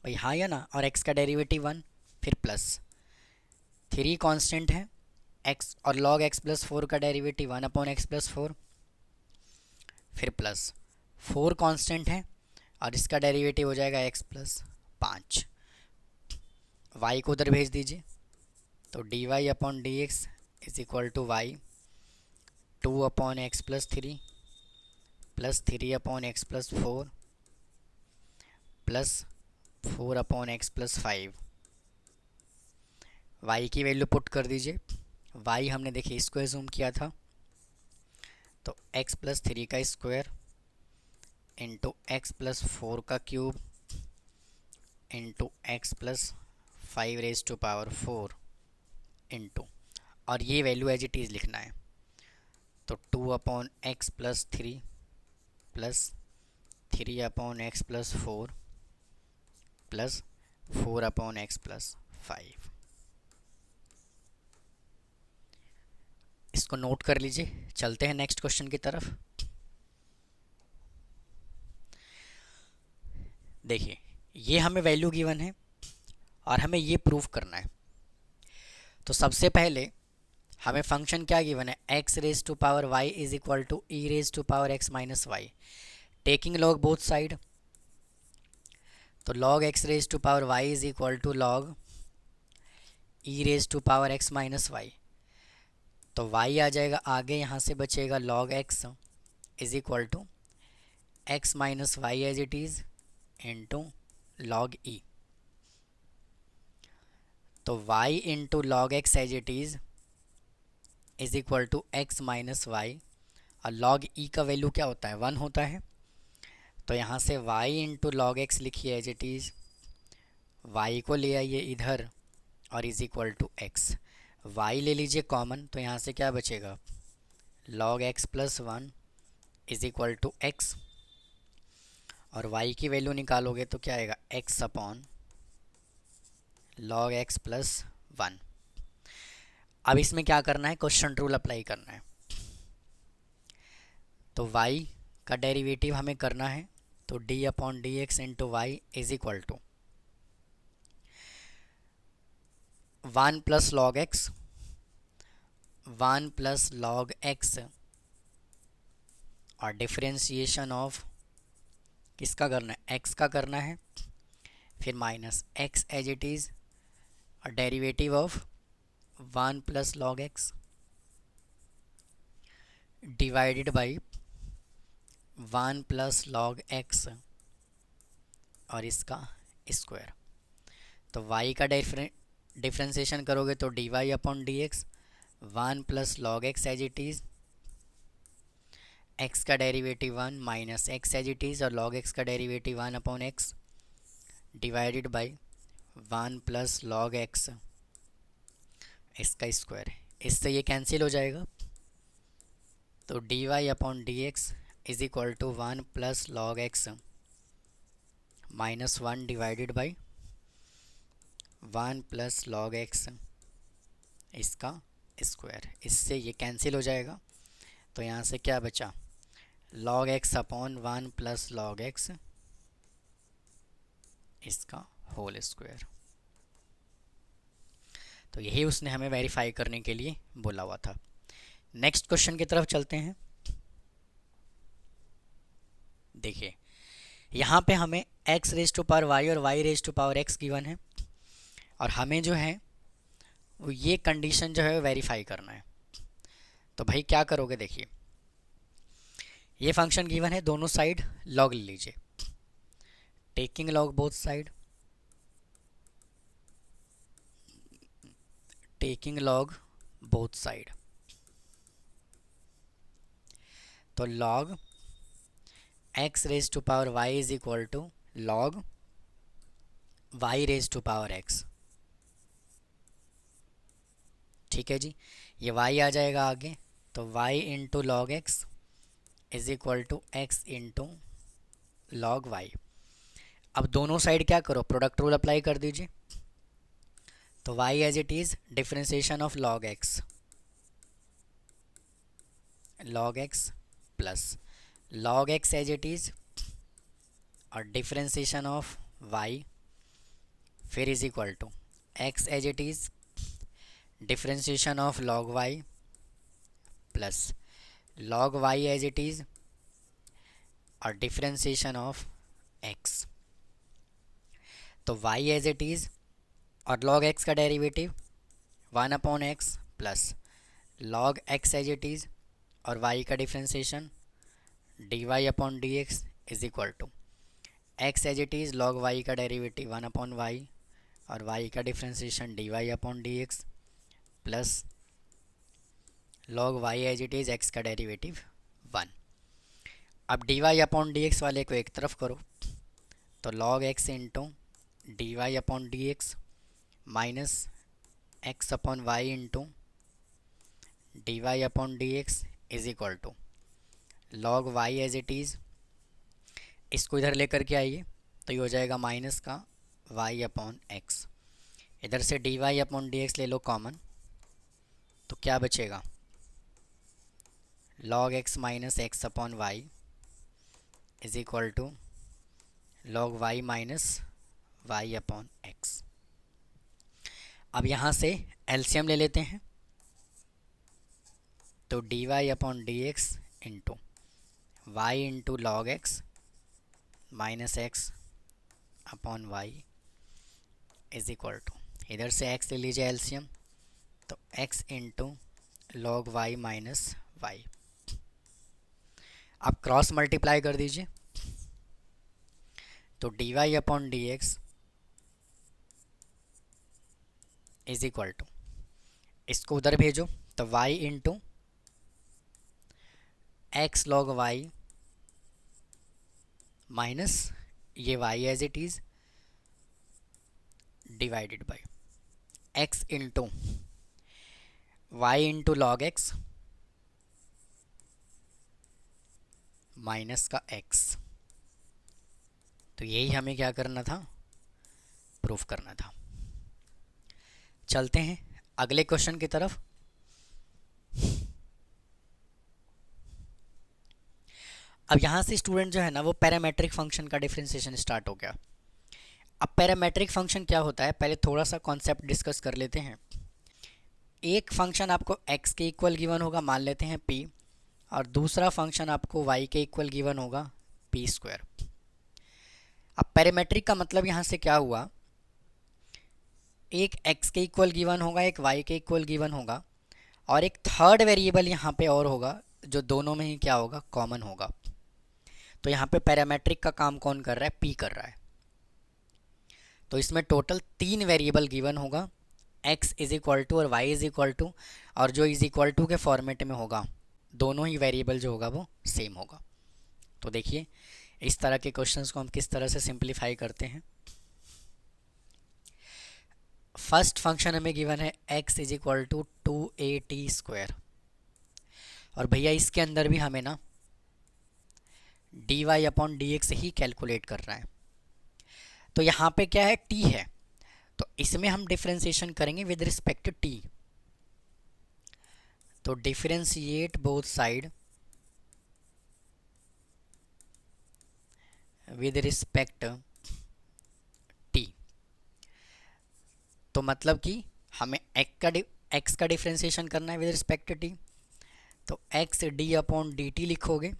भाई, हाँ या ना। और x का डेरिवेटिव 1 फिर प्लस 3 कांस्टेंट है x और log x प्लस 4 का डेरिवेटिव 1/x प्लस 4 फिर प्लस 4 कांस्टेंट है और इसका डेरिवेटिव हो जाएगा x प्लस 5। y को उधर भेज दीजिए तो dy/dx is equal to y 2/x plus 3 plus 3/x plus 4 plus 4/x plus 5। y की वैल्यू पुट कर दीजिए। y हमने देखिए इसको एज्यूम किया था, तो x प्लस 3 का स्क्वायर इंटू एक्स प्लस 4 का cube into x plus 5 raise to power 4 into, और ये वैल्यू एज इट इज़ लिखना है। तो 2/x plus 3 plus 3/x plus 4 plus 4/x plus 5। इसको नोट कर लीजिए। चलते हैं नेक्स्ट क्वेश्चन की तरफ। देखिए ये हमें वैल्यू गिवन है और हमें ये प्रूफ करना है। तो सबसे पहले हमें फंक्शन क्या गिवन है, x raise to power y is equal to e raise to power x minus y, taking log both side. तो log x raise to power y is equal to log e raise to power x minus y. तो y आ जाएगा आगे, यहाँ से बचेगा log x is equal to x minus y as it is into log e। तो y into log x as it is equal to x minus y, और log e का वैल्यू क्या होता है, 1 होता है। तो यहाँ से y इंटू लॉग एक्स लिखिए एज इट इज़, वाई को ले आइए इधर और is equal to x. Y ले लीजिए कॉमन, तो यहाँ से क्या बचेगा, log x plus 1 is equal to x, और y की वैल्यू निकालोगे तो क्या आएगा, x upon log x plus 1। अब इसमें क्या करना है, क्वेश्चन रूल अप्लाई करना है। तो y का डेरिवेटिव हमें करना है, तो d upon D x into y is equal to 1 plus log x, 1 plus log x, और डिफरेंशिएशन ऑफ किसका करना है, x का करना है, फिर minus x as it is, और derivative of 1 plus log x divided by 1 plus log x और इसका स्क्वायर। तो y का डिफ्रेंशिएशन करोगे तो d Y upon D x, 1 plus log x as it is, x का derivative 1 minus x as it is, और log x का derivative 1 upon x divided by 1 plus log x इसका square. इससे ये cancel हो जाएगा, तो d Y upon D x is equal to 1 plus log x minus 1 divided by 1 plus log x इसका square. इससे ये कैंसिल हो जाएगा, तो यहाँ से क्या बचा, log x upon 1 plus log x इसका होल स्क्वायर। तो यही उसने हमें वेरीफाई करने के लिए बोला हुआ था। नेक्स्ट क्वेश्चन की तरफ चलते हैं। देखिए यहाँ पे हमें x raise to power y और y raise to power x given है, और हमें जो है वो ये कंडीशन जो है वेरीफाई करना है। तो भाई क्या करोगे, देखिए ये फंक्शन गिवन है, दोनों साइड लॉग ले लीजिए, taking log both side, taking log both side. तो log x raise to power y is equal to log y raise to power x। ठीक है जी, ये y आ जाएगा आगे, तो y into log x is equal to x into log y. अब दोनों साइड क्या करो, प्रोडक्ट रूल अप्लाई कर दीजिए। तो y as it is differentiation of log x, log x plus log x as it is, और differentiation of y फिर is equal to x as it is differentiation of log y plus log y as it is और differentiation of x। तो y as it is और log x का derivative 1 upon x plus log x as it is और y का differentiation dy upon D x is equal to x as it is log y का derivative 1 upon y और y का differentiation dy upon D x plus log y as it is x का derivative 1। अब dy upon D x वाले को एक तरफ करो, तो log x into D Y upon D x minus x upon y into D Y upon D x is equal to log y as it is. इसको इधर लेकर के आइए, तो ये हो जाएगा माइनस का वाई अपॉन एक्स। इधर से d Y upon D x ले लो कॉमन, तो क्या बचेगा, log x minus x upon y is equal to log y minus y upon x. अब यहाँ से एलसीएम ले लेते हैं, तो d Y upon D x into y into log x minus x upon y is equal to, इधर से x ले लीजिए एलसीएम, तो x into log y minus y. अब क्रॉस मल्टीप्लाई कर दीजिए, तो d Y upon D x is equal to, इसको उधर भेजो तो y into x log y minus ये y as it is divided by x into y into log x minus का x। तो यही हमें क्या करना था, प्रूफ करना था। चलते हैं अगले क्वेश्चन की तरफ। अब यहाँ से स्टूडेंट जो है ना वो पैरामेट्रिक फंक्शन का डिफरेंशिएशन स्टार्ट हो गया। अब पैरामेट्रिक फंक्शन क्या होता है, पहले थोड़ा सा कॉन्सेप्ट डिस्कस कर लेते हैं। एक फंक्शन आपको x के इक्वल गिवन होगा, मान लेते हैं p, और दूसरा फंक्शन आपको y के इक्वल गिवन होगा p स्क्वायर। अब पैरामेट्रिक का मतलब यहाँ से क्या हुआ, एक x के इक्वल गिवन होगा, एक y के इक्वल गिवन होगा, और एक थर्ड वेरिएबल यहाँ पे और होगा जो दोनों में ही क्या होगा, कॉमन होगा। तो यहाँ पे पैरामेट्रिक का काम कौन कर रहा है, p कर रहा है। तो इसमें टोटल 3 वेरिएबल गिवन होगा, x इज इक्वल टू और y इज इक्वल टू, और जो इज इक्वल टू के फॉर्मेट में होगा दोनों ही वेरिएबल जो होगा वो सेम होगा। तो देखिए इस तरह के क्वेश्चंस को हम किस तरह से सिंप्लीफाई करते हैं। फर्स्ट फंक्शन हमें गिवन है x इज इक्वल टू 2at स्क्वायर, और भैया इसके अंदर भी हमें ना dy अपॉन dx ही कैलकुलेट करना है। तो यहाँ पे क्या है, t है, तो इसमें हम डिफरेंशिएशन करेंगे विद रिस्पेक्ट t। तो differentiate both side with respect t। तो मतलब कि हमें x का डिफरेंशिएशन करना है विद रिस्पेक्ट t। तो x d upon d T लिखोगे,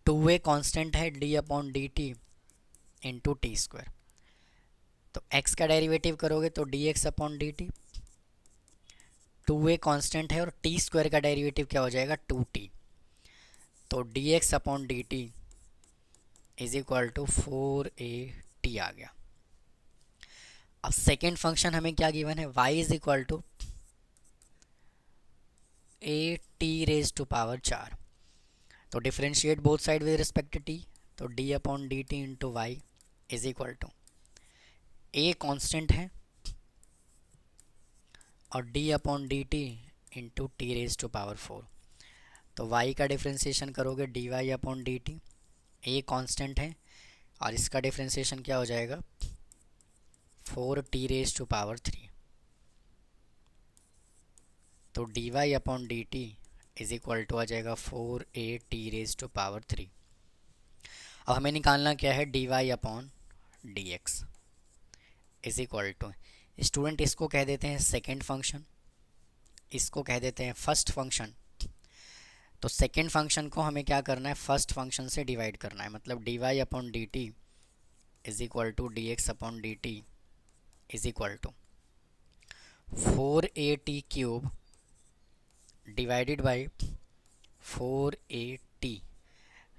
2a कांस्टेंट है, d upon d t into T square. तो x का डेरिवेटिव करोगे तो dx upon d T, 2a constant है और टी स्क्वायर का डेरिवेटिव क्या हो जाएगा, 2t। तो dx upon d t is equal to 4at आ गया। अब सेकेंड फंक्शन हमें क्या गिवन है, y is equal to a t raise to power 4। तो differentiate both side with respect t, तो d upon d t into y is equal to a constant है और d upon d t into t raise to power 4। तो y का differentiation करोगे dy upon d T, a constant है और इसका differentiation क्या हो जाएगा, 4t रेज टू पावर 3। तो dy upon d t is equal to आ जाएगा 4at रेज टू पावर 3। अब हमें निकालना क्या है, dy upon D x is equal to, student इसको कह देते हैं सेकेंड फंक्शन, इसको कह देते हैं फर्स्ट फंक्शन। तो सेकेंड फंक्शन को हमें क्या करना है, फर्स्ट फंक्शन से डिवाइड करना है, मतलब dy upon d t is equal to d x upon d t is equal to 4at cube divided by 4at।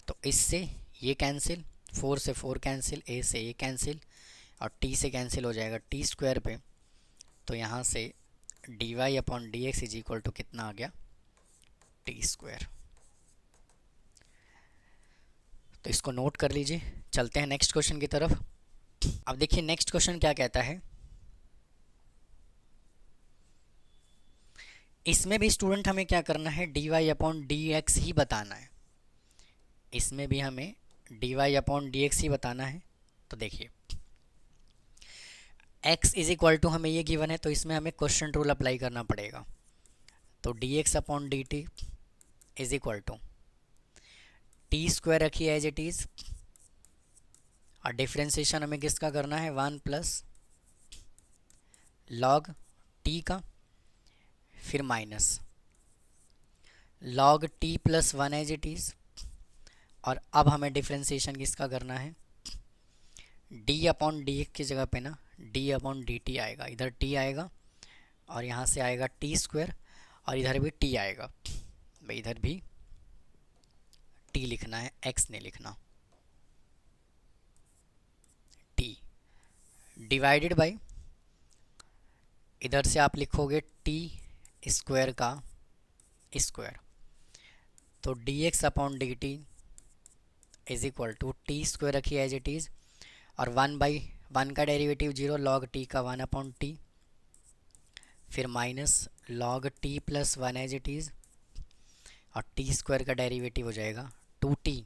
तो इससे ये कैंसिल, 4 से 4 कैंसिल, a से a कैंसिल, और t से कैंसिल हो जाएगा t स्क्वायर पे। तो यहाँ से dy upon D x is equal to कितना आ गया, t स्क्वायर। तो इसको नोट कर लीजिए। चलते हैं नेक्स्ट क्वेश्चन की तरफ। अब देखिए नेक्स्ट क्वेश्चन क्या कहता है, इसमें भी स्टूडेंट हमें क्या करना है, dy अपॉन डी एक्स ही बताना है। इसमें भी हमें dy अपॉन डी एक्स ही बताना है। तो देखिए x इज इक्वल टू हमें ये गिवन है, तो इसमें हमें क्वेश्चन रूल अप्लाई करना पड़ेगा। तो dx upon d t is equal to t square रखिए एज इट इज़, और डिफ्रेंशिएशन हमें किसका करना है, 1 प्लस लॉग टी का, फिर minus log t plus 1 as it is. और अब हमें डिफ्रेंशिएशन किसका करना है, d अपॉन डी की जगह पे ना d अपॉन डी टी आएगा, इधर t आएगा और यहाँ से आएगा टी स्क्वायर, और इधर भी t आएगा। भाई इधर भी t लिखना है, x नहीं लिखना। t डिवाइडेड बाई इधर से आप लिखोगे टी स्क्वायर का स्क्वायर, तो d x upon d t is equal to t square रखिए एज इट इज़, और 1/1 का डेरिवेटिव 0, लॉग टी का 1 अपॉन टी, फिर minus log t plus 1 as it is, और टी स्क्वायर का डेरिवेटिव हो जाएगा 2t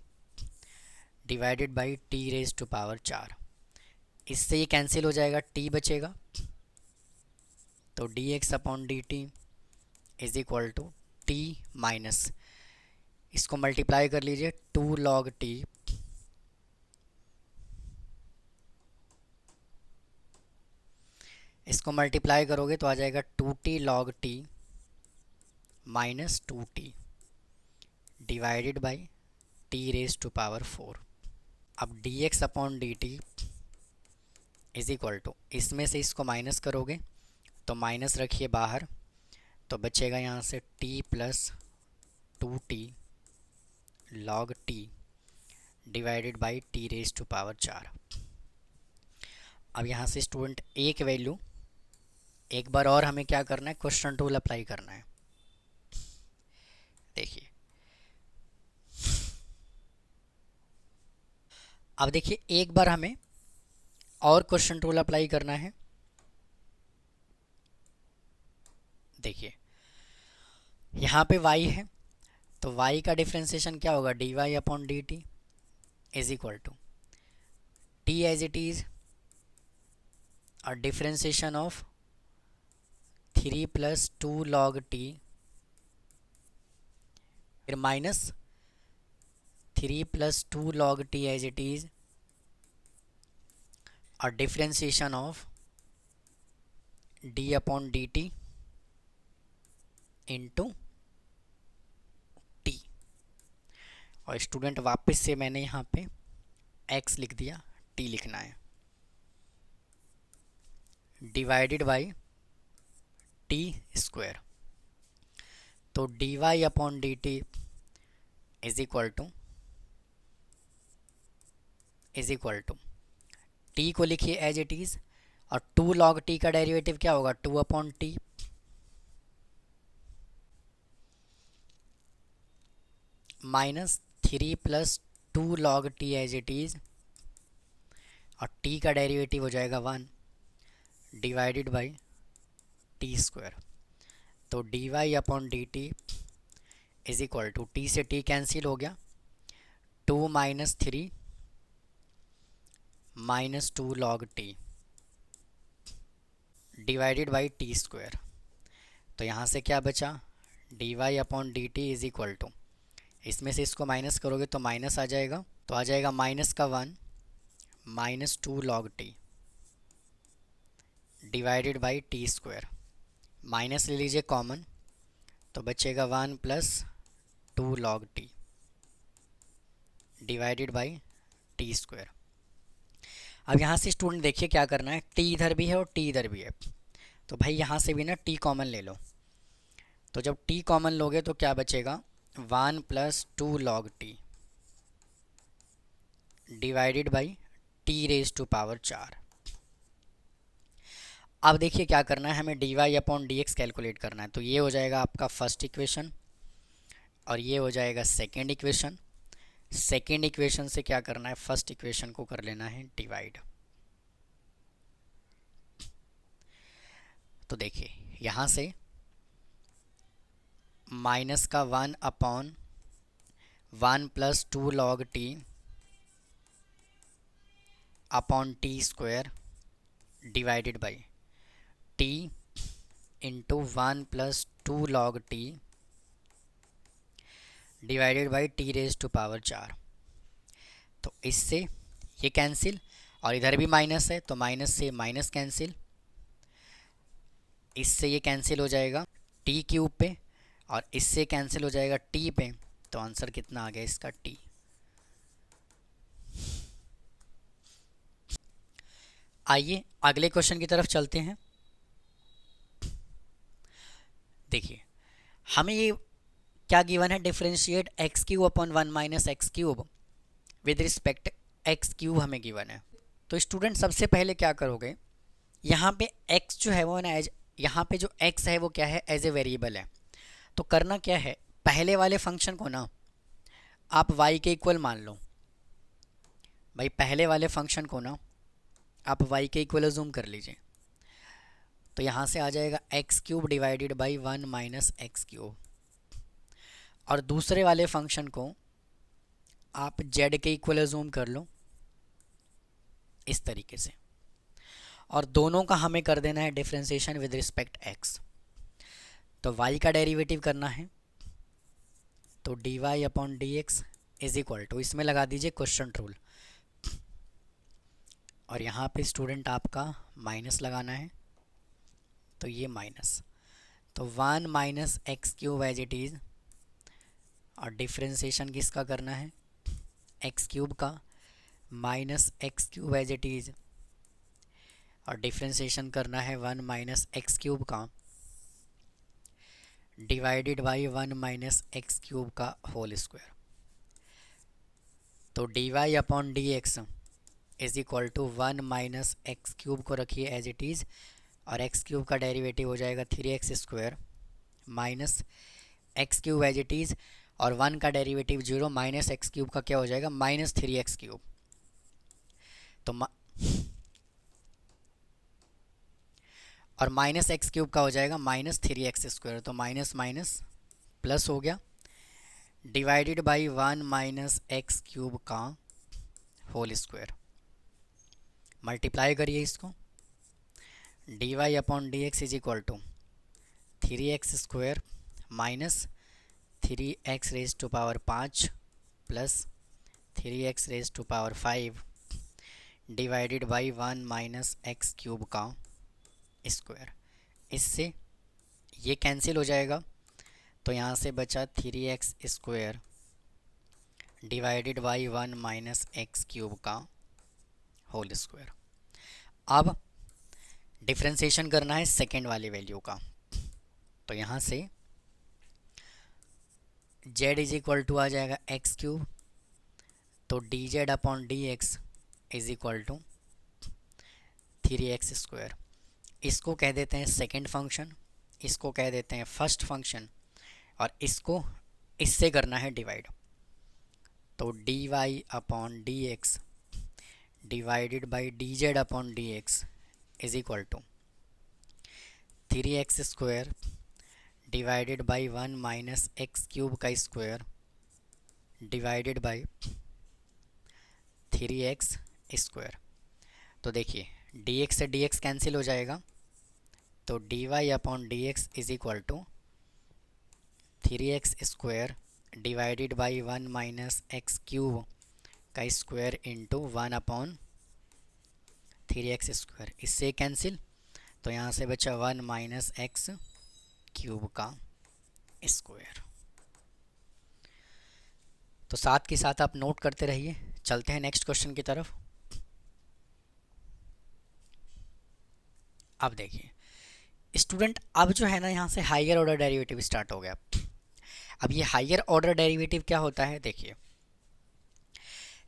divided by t raise to power 4। इससे ये कैंसिल हो जाएगा, t बचेगा, तो d x upon d t is equal to t minus, इसको मल्टीप्लाई कर लीजिए 2 लॉग टी इसको मल्टीप्लाई करोगे तो आ जाएगा 2t log t minus 2t divided by t raise to power 4। अब d x upon d t is equal to, इसमें से इसको माइनस करोगे तो माइनस रखिए बाहर, तो बचेगा यहाँ से t plus 2t log t divided by t raise to power 4। अब यहाँ से स्टूडेंट एक वैल्यू एक बार और हमें क्या करना है, क्वेश्चन टूल अप्लाई करना है। देखिए अब देखिए एक बार हमें और क्वेश्चन टूल अप्लाई करना है। देखिए यहाँ पे y है, तो y का डिफ्रेंसिएशन क्या होगा, d Y upon d t is equal to t as it is और differentiation of 3 plus 2 log t, फिर minus 3 plus 2 log t as it is और differentiation of d upon d t into t. और student वापस से मैंने यहाँ पे x लिख दिया, t लिखना है, डिवाइडेड बाई टी स्क्वायर, तो d Y upon d t is equal to t को लिखिए एज इट इज़, और 2 लॉग टी का डेरिवेटिव क्या होगा, 2 upon t minus 3 plus 2 log t as it is, और t का डेरिवेटिव हो जाएगा 1 डिवाइडेड बाई टी स्क्वायर, तो d Y upon d t is equal to, t से t कैंसिल हो गया, 2 minus 3 minus 2 log t divided by t square, तो यहाँ से क्या बचा, d Y upon d t is equal to, इसमें से इसको माइनस करोगे तो माइनस आ जाएगा, तो आ जाएगा माइनस का 1 minus 2 log t divided by t square, minus ले लीजिए कॉमन, तो बचेगा 1 plus 2 log t divided by t square. अब यहाँ से स्टूडेंट देखिए क्या करना है, t इधर भी है और t इधर भी है, तो भाई यहाँ से भी ना t कॉमन ले लो, तो जब t कॉमन लोगे तो क्या बचेगा, 1 plus 2 log t divided by t raise to power 4। अब देखिए क्या करना है, हमें d Y upon D x calculate करना है, तो ये हो जाएगा आपका फर्स्ट इक्वेशन और ये हो जाएगा सेकेंड इक्वेशन। सेकेंड इक्वेशन से क्या करना है, फर्स्ट इक्वेशन को कर लेना है डिवाइड। तो देखिए यहाँ से माइनस का 1 upon 1 plus 2 log t upon t square divided by t into 1 plus 2 log t divided by t raise to power 4। तो इससे ये कैंसिल और इधर भी माइनस है, तो माइनस से माइनस कैंसिल, इससे ये कैंसिल हो जाएगा टी क्यूब पे और इससे कैंसिल हो जाएगा टी पे, तो आंसर कितना आ गया इसका टी। आइए अगले क्वेश्चन की तरफ चलते हैं। देखिए हमें ये क्या गिवन है, differentiate x cube upon 1 minus x cube with respect x cube हमें गिवन है। तो स्टूडेंट सबसे पहले क्या करोगे, यहाँ पे x जो है वो ना एज यहाँ पे जो x है वो क्या है, एज ए वेरिएबल है। तो करना क्या है, पहले वाले फंक्शन को ना आप y के इक्वल मान लो। भाई पहले वाले फंक्शन को ना आप y के इक्वल अज्यूम कर लीजिए। तो यहाँ से आ जाएगा x cube divided by 1 minus x cube. और दूसरे वाले फंक्शन को आप z के इक्वल अज्यूम कर लो इस तरीके से। और दोनों का हमें कर देना है डिफरेंशिएशन विद रिस्पेक्ट x। तो y का डेरिवेटिव करना है, तो dy upon D x is equal to, इसमें लगा दीजिए क्वेश्चन रूल। और यहाँ पे स्टूडेंट आपका माइनस लगाना है, तो ये माइनस, तो 1 minus x cube as it is. और डिफरेंशिएशन किसका करना है, एक्स क्यूब का, minus x cube as it is. और डिफरेंशिएशन करना है 1 माइनस एक्स क्यूब का divided by 1 minus x cube का होल स्क्वायर। तो d Y upon D x is equal to 1 minus x cube को रखिए एज इट इज़, और x cube का डेरिवेटिव हो जाएगा 3x square minus x cube as it is, और 1 का डेरिवेटिव 0, माइनस एक्स क्यूब का क्या हो जाएगा, माइनस 3x क्यूब। तो और माइनस एक्स क्यूब का हो जाएगा माइनस 3x स्क्वायर, तो माइनस माइनस प्लस हो गया, divided by 1 minus x cube का होल स्क्वायर। मल्टीप्लाई करिए इसको, d Y upon D x is equal to 3x square minus 3x raise to power 5 plus 3x raise to power 5 divided by 1 minus x cube का square. इससे ये cancel हो जाएगा, तो यहाँ से बचा 3x square divided by 1 minus x cube का होल स्क्वायर। अब डिफरेंशिएशन करना है सेकेंड वाली वैल्यू का, तो यहाँ से z इज इक्वल टू आ जाएगा एक्स क्यूब, तो d z upon D x is equal to 3x square. इसको कह देते हैं सेकेंड फंक्शन, इसको कह देते हैं फर्स्ट फंक्शन, और इसको इससे करना है डिवाइड। तो d Y upon D x divided by d z upon D x is equal to 3x square divided by 1 minus x cube का square divided by 3x square. तो देखिए dx से dx कैंसिल हो जाएगा, तो dy upon D x is equal to 3x square divided by 1 minus x cube का square into 1 upon 3x square. इससे cancel, तो यहाँ से बचा 1 माइनस एक्स क्यूब का स्क्वायर। तो साथ के साथ आप नोट करते रहिए, चलते हैं नेक्स्ट क्वेश्चन की तरफ। अब देखिए स्टूडेंट, अब जो है ना यहाँ से हायर ऑर्डर डेरिवेटिव स्टार्ट हो गया। अब ये हायर ऑर्डर डेरिवेटिव क्या होता है, देखिए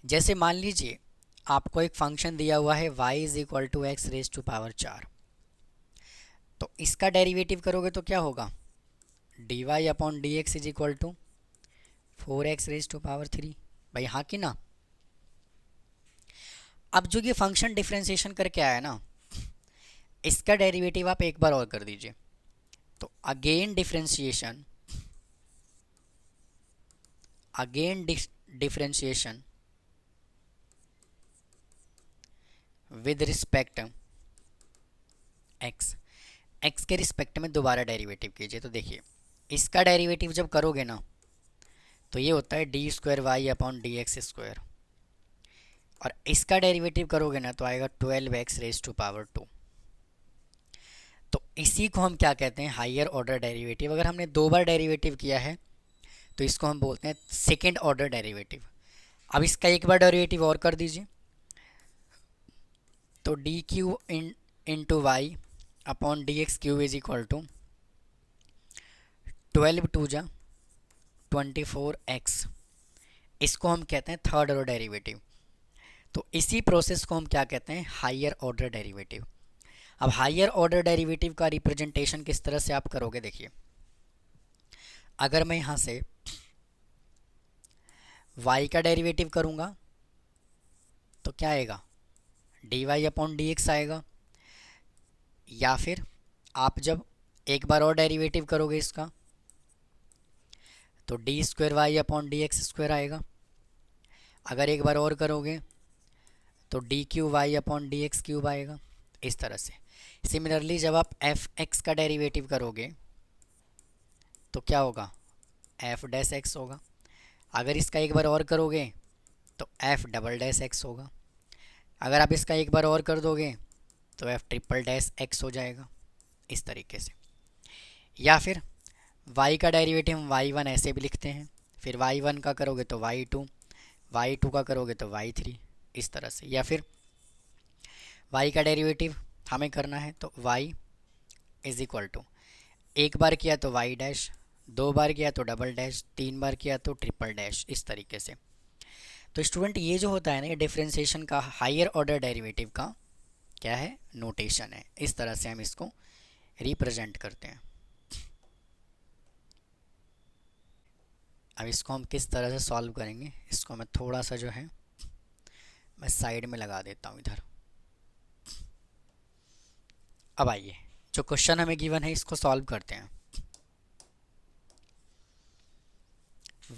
जैसे मान लीजिए आपको एक फंक्शन दिया हुआ है y is equal to x raise to power 4, तो इसका डेरिवेटिव करोगे तो क्या होगा, d Y upon D x is equal to 4x raise to power 3। भाई हाँ कि ना। अब जो ये फंक्शन डिफरेंशिएशन करके आया ना, इसका डेरिवेटिव आप एक बार और कर दीजिए, तो again differentiation with respect x के रिस्पेक्ट में दोबारा डेरिवेटिव कीजिए। तो देखिए इसका डेरिवेटिव जब करोगे ना, तो ये होता है d square y upon D x square, और इसका डेरिवेटिव करोगे ना तो आएगा 12x रेज टू पावर 2। तो इसी को हम क्या कहते हैं, हायर ऑर्डर डेरिवेटिव। अगर हमने 2 बार डेरिवेटिव किया है तो इसको हम बोलते हैं सेकेंड ऑर्डर डेरिवेटिव। अब इसका एक बार डेरिवेटिव और कर दीजिए, तो d cube into y upon D x cube is equal to 12 टू जा 24x। इसको हम कहते हैं थर्ड ऑर्डर डेरिवेटिव। तो इसी प्रोसेस को हम क्या कहते हैं, हायर ऑर्डर डेरिवेटिव। अब हायर ऑर्डर डेरिवेटिव का रिप्रेजेंटेशन किस तरह से आप करोगे, देखिए अगर मैं यहाँ से y का डेरिवेटिव करूँगा तो क्या आएगा, dy अपॉन डी एक्स आएगा, या फिर आप जब एक बार और डेरिवेटिव करोगे इसका तो d square y upon D x square आएगा। अगर एक बार और करोगे तो d cube y upon D x cube आएगा, इस तरह से। सिमिलरली जब आप एफ एक्स का डेरिवेटिव करोगे तो क्या होगा, एफ डैश एक्स होगा। अगर इसका एक बार और करोगे तो एफ डबल डैश एक्स होगा। अगर आप इसका एक बार और कर दोगे तो एफ ट्रिपल डैश एक्स हो जाएगा, इस तरीके से। या फिर y का डेरिवेटिव हम y1 ऐसे भी लिखते हैं, फिर y1 का करोगे तो y2, y2 का करोगे तो y3, इस तरह से। या फिर y का डेरिवेटिव हमें करना है तो y इज इक्वल टू, एक बार किया तो y डैश, दो बार किया तो डबल डैश, तीन बार किया तो ट्रिपल डैश, इस तरीके से। तो स्टूडेंट ये जो होता है ना, ये डिफरेंशिएशन का हायर ऑर्डर डेरिवेटिव का क्या है, नोटेशन है। इस तरह से हम इसको रिप्रेजेंट करते हैं। अब इसको हम किस तरह से सॉल्व करेंगे, इसको मैं थोड़ा सा जो है मैं साइड में लगा देता हूँ इधर। अब आइए जो क्वेश्चन हमें गिवन है इसको सॉल्व करते हैं।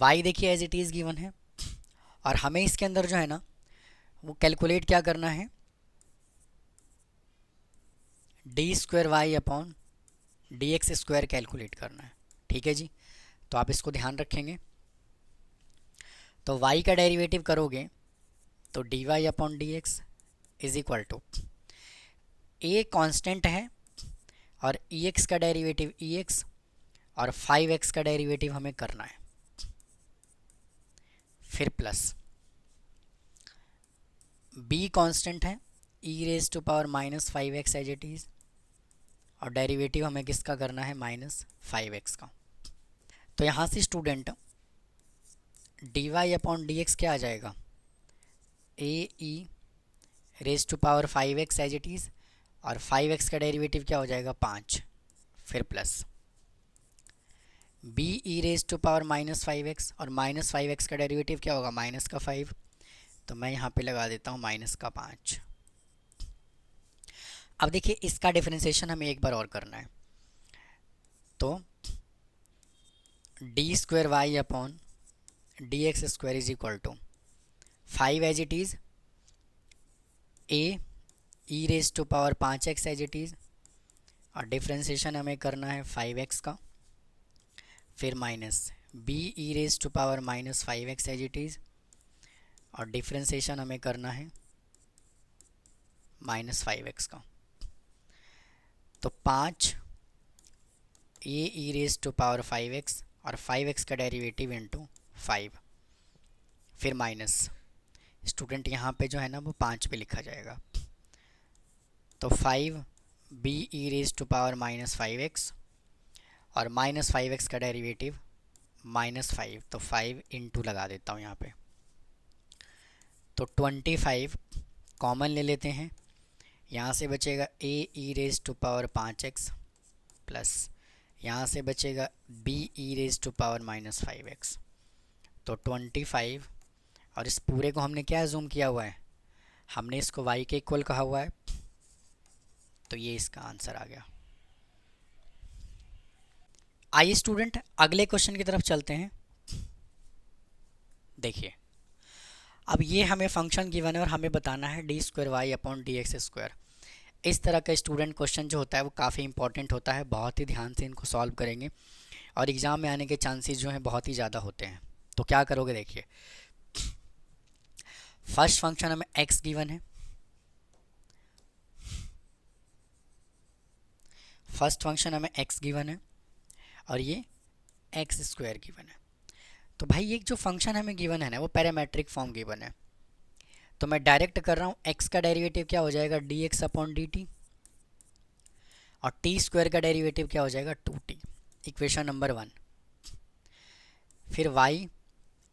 y देखिए एज इट इज़ गिवन है, और हमें इसके अंदर जो है ना वो कैलकुलेट क्या करना है, d square y upon D x square calculate करना है। ठीक है जी, तो आप इसको ध्यान रखेंगे। तो y का डेरिवेटिव करोगे तो d Y upon D x is equal to, a constant है और ई एक्स का डेरिवेटिव ई एक्स, और 5x का डेरिवेटिव हमें करना है, फिर प्लस b कांस्टेंट है, e raise to power minus 5x as it is, और डेरिवेटिव हमें किसका करना है, माइनस 5x का। तो यहाँ से student d Y upon D x क्या आ जाएगा, a e raise to power 5x as it is, और 5x का डेरिवेटिव क्या हो जाएगा, 5, फिर plus b e raise to power minus 5x, और माइनस 5x का डेरिवेटिव क्या होगा, माइनस का 5, तो मैं यहाँ पे लगा देता हूँ माइनस का 5। अब देखिए इसका डिफरेंशिएशन हमें एक बार और करना है, तो d square y upon D x square is equal to 5 as it is, a e raise to power 5x as it is, और डिफरेंशिएशन हमें करना है 5x का, फिर minus b e raise to power minus 5x as it is, और differentiation हमें करना है माइनस 5x का। तो 5 a e raise to power 5x और 5x का डेरिवेटिव इंटू 5, फिर माइनस, स्टूडेंट यहाँ पे जो है ना वो 5 पे लिखा जाएगा, तो 5 b e raise to power minus 5x, और माइनस 5x का डेरिवेटिव माइनस 5, तो 5 इंटू लगा देता हूँ यहाँ पे, तो 25 कॉमन ले लेते हैं, यहाँ से बचेगा a e raise to power 5x plus यहाँ से बचेगा b e raise to power minus 5x, तो 25, और इस पूरे को हमने क्या जूम किया हुआ है, हमने इसको y के इक्वल कहा हुआ है, तो ये इसका आंसर आ गया। आइए स्टूडेंट अगले क्वेश्चन की तरफ चलते हैं। देखिए अब ये हमें फंक्शन गिवन है और हमें बताना है d square y upon D x square. इस तरह का स्टूडेंट क्वेश्चन जो होता है वो काफ़ी इंपॉर्टेंट होता है, बहुत ही ध्यान से इनको सॉल्व करेंगे और एग्ज़ाम में आने के चांसेस जो हैं बहुत ही ज़्यादा होते हैं। तो क्या करोगे, देखिए फर्स्ट फंक्शन हमें x गिवन है, फर्स्ट फंक्शन हमें x गिवन है और ये एक्स स्क्वायर गिवन है। तो भाई ये जो फंक्शन हमें गिवन है ना वो पैरामेट्रिक फॉर्म गिवन है, तो मैं डायरेक्ट कर रहा हूँ, x का डेरिवेटिव क्या हो जाएगा d x upon d t, और टी स्क्वायर का डेरिवेटिव क्या हो जाएगा 2t, इक्वेशन नंबर 1। फिर y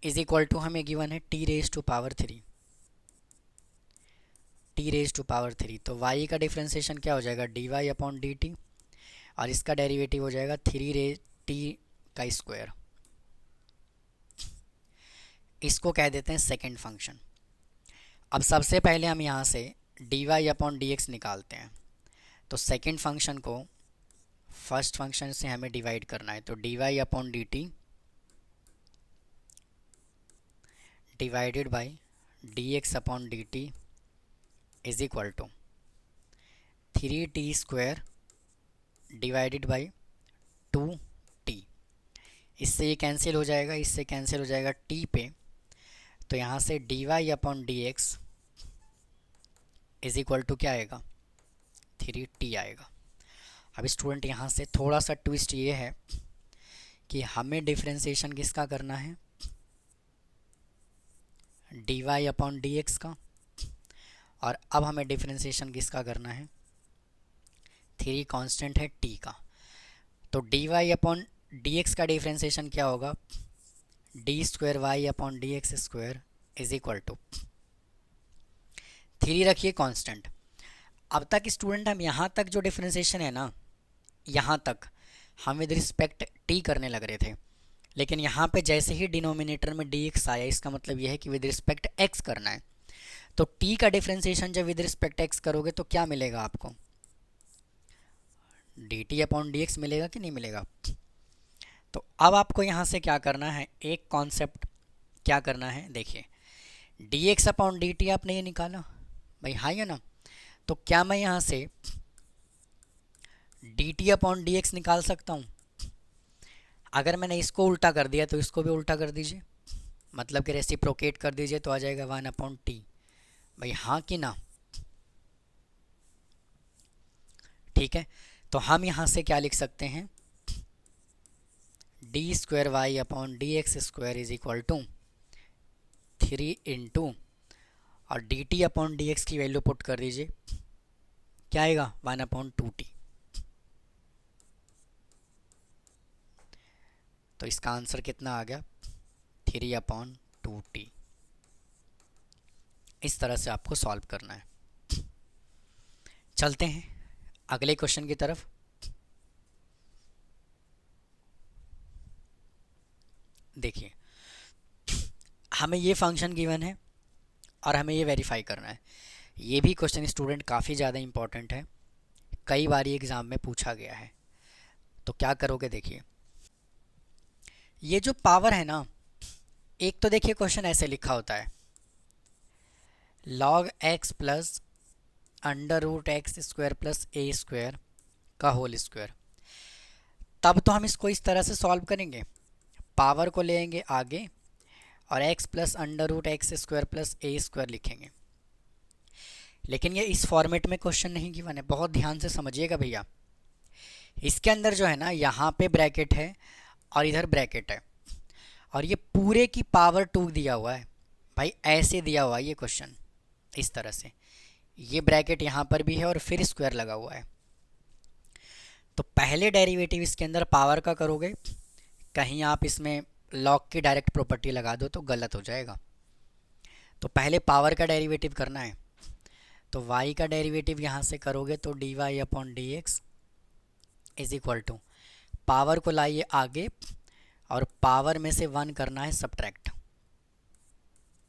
इज इक्वल टू हमें गिवन है t raise to power 3, t raise to power 3, तो y का डिफ्रेंसिएशन क्या हो जाएगा, d Y upon d t, और इसका डेरिवेटिव हो जाएगा 3 रेज टी का स्क्वायर। इसको कह देते हैं सेकंड फंक्शन। अब सबसे पहले हम यहाँ से d Y upon D x निकालते हैं। तो सेकेंड फंक्शन को फर्स्ट फंक्शन से हमें डिवाइड करना है, तो d Y upon d t divided by d x upon d t is equal to 3t square divided by 2t। इससे ये कैंसिल हो जाएगा, इससे कैंसिल हो जाएगा t पे, तो यहाँ से d Y upon D x is equal to क्या आएगा, 3t आएगा। अब स्टूडेंट यहाँ से थोड़ा सा ट्विस्ट ये है कि हमें डिफ्रेंसिएशन किसका करना है, d Y upon D x का, और अब हमें डिफ्रेंसिएशन किसका करना है, 3 कांस्टेंट है t का। तो d Y upon D x का डिफ्रेंसिएशन क्या होगा, d square y upon D x square is equal to 3 रखिए कांस्टेंट। अब तक स्टूडेंट हम यहाँ तक जो डिफ्रेंसिएशन है ना, यहाँ तक हम विद रिस्पेक्ट t करने लग रहे थे, लेकिन यहाँ पे जैसे ही डिनोमिनेटर में dx आया, इसका मतलब यह है कि विद रिस्पेक्ट x करना है। तो t का डिफ्रेंसिएशन जब विद रिस्पेक्ट x करोगे तो क्या मिलेगा आपको, dt अपॉन dx मिलेगा कि नहीं मिलेगा। तो अब आपको यहाँ से क्या करना है, एक कॉन्सेप्ट क्या करना है, देखिए dx अपॉन dt आपने ये निकाला भाई, हाँ या ना। तो क्या मैं यहाँ से dt अपॉन dx निकाल सकता हूँ। अगर मैंने इसको उल्टा कर दिया तो इसको भी उल्टा कर दीजिए, मतलब कि रेसिप्रोकेट कर दीजिए, तो आ जाएगा 1 अपॉन टी। भाई हाँ कि ना, ठीक है। तो हम यहाँ से क्या लिख सकते हैं, d square y upon D x square is equal to 3 into, और d t upon D x की वैल्यू पुट कर दीजिए, क्या आएगा 1 अपॉन 2t। तो इसका आंसर कितना आ गया, 3 अपॉन 2t। इस तरह से आपको सॉल्व करना है। चलते हैं अगले क्वेश्चन की तरफ। देखिए हमें ये फंक्शन गिवन है और हमें ये वेरीफाई करना है। ये भी क्वेश्चन स्टूडेंट काफ़ी ज़्यादा इम्पॉर्टेंट है, कई बार एग्ज़ाम में पूछा गया है। तो क्या करोगे, देखिए ये जो पावर है ना, एक तो देखिए क्वेश्चन ऐसे लिखा होता है, log x plus under root x square plus a square का होल स्क्वायर। तब तो हम इसको इस तरह से सॉल्व करेंगे, पावर को लेंगे आगे और x plus under root x square plus a square लिखेंगे। लेकिन ये इस फॉर्मेट में क्वेश्चन नहीं गिवन है, बहुत ध्यान से समझिएगा भैया। इसके अंदर जो है ना, यहाँ पे ब्रैकेट है और इधर ब्रैकेट है, और ये पूरे की पावर 2 दिया हुआ है भाई, ऐसे दिया हुआ है ये क्वेश्चन इस तरह से। ये ब्रैकेट यहाँ पर भी है और फिर स्क्वायर लगा हुआ है। तो पहले डेरिवेटिव इसके अंदर पावर का करोगे, कहीं आप इसमें लॉग की डायरेक्ट प्रॉपर्टी लगा दो तो गलत हो जाएगा। तो पहले पावर का डेरिवेटिव करना है। तो y का डेरिवेटिव यहाँ से करोगे तो d Y upon D x is equal to, power को लाइए आगे और पावर में से 1 करना है सब्ट्रैक्ट।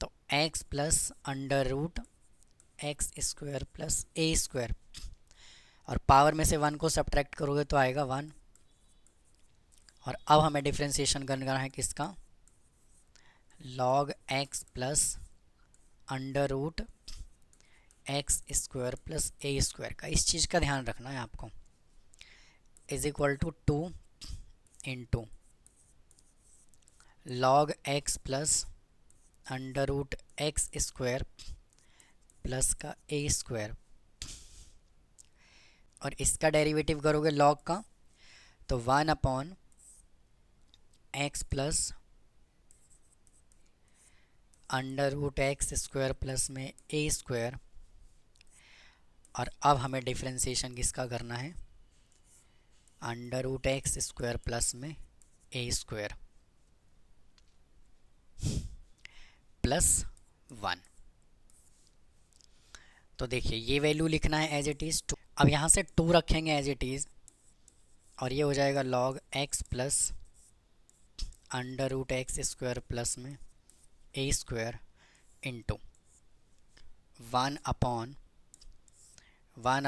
तो x plus under root x square plus a square, और पावर में से 1 को सब्ट्रैक्ट करोगे तो आएगा 1। और अब हमें डिफ्रेंशिएशन करना है किसका, log x plus under root x square plus a square का। इस चीज़ का ध्यान रखना है आपको, is equal to 2 into log x plus under root x square plus का ए स्क्वायर, और इसका डेरिवेटिव करोगे log का तो 1 upon x plus under root x square plus में ए स्क्वायर। और अब हमें डिफ्रेंशिएशन किसका करना है, under root x square plus में ए स्क्वायर प्लस 1। तो देखिए ये वैल्यू लिखना है एज इट इज़ टू। अब यहाँ से टू रखेंगे एज इट इज़, और ये हो जाएगा log x plus under root x square plus में a square into one upon one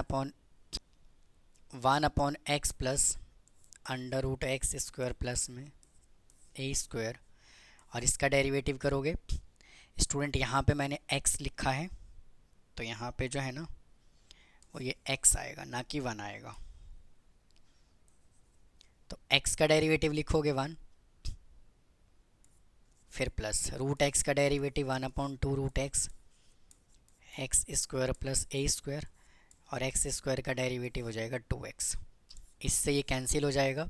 upon x plus under root x square plus में ए स्क्वायर, और इसका डेरिवेटिव करोगे स्टूडेंट, यहाँ पे मैंने x लिखा है तो यहाँ पे जो है ना वो ये x आएगा, ना कि 1 आएगा। तो x का डेरिवेटिव लिखोगे 1, फिर प्लस रूट x का derivative 1 upon two root x square plus a square, और एक्स स्क्वायर का डेरिवेटिव हो जाएगा 2x। इससे ये कैंसिल हो जाएगा,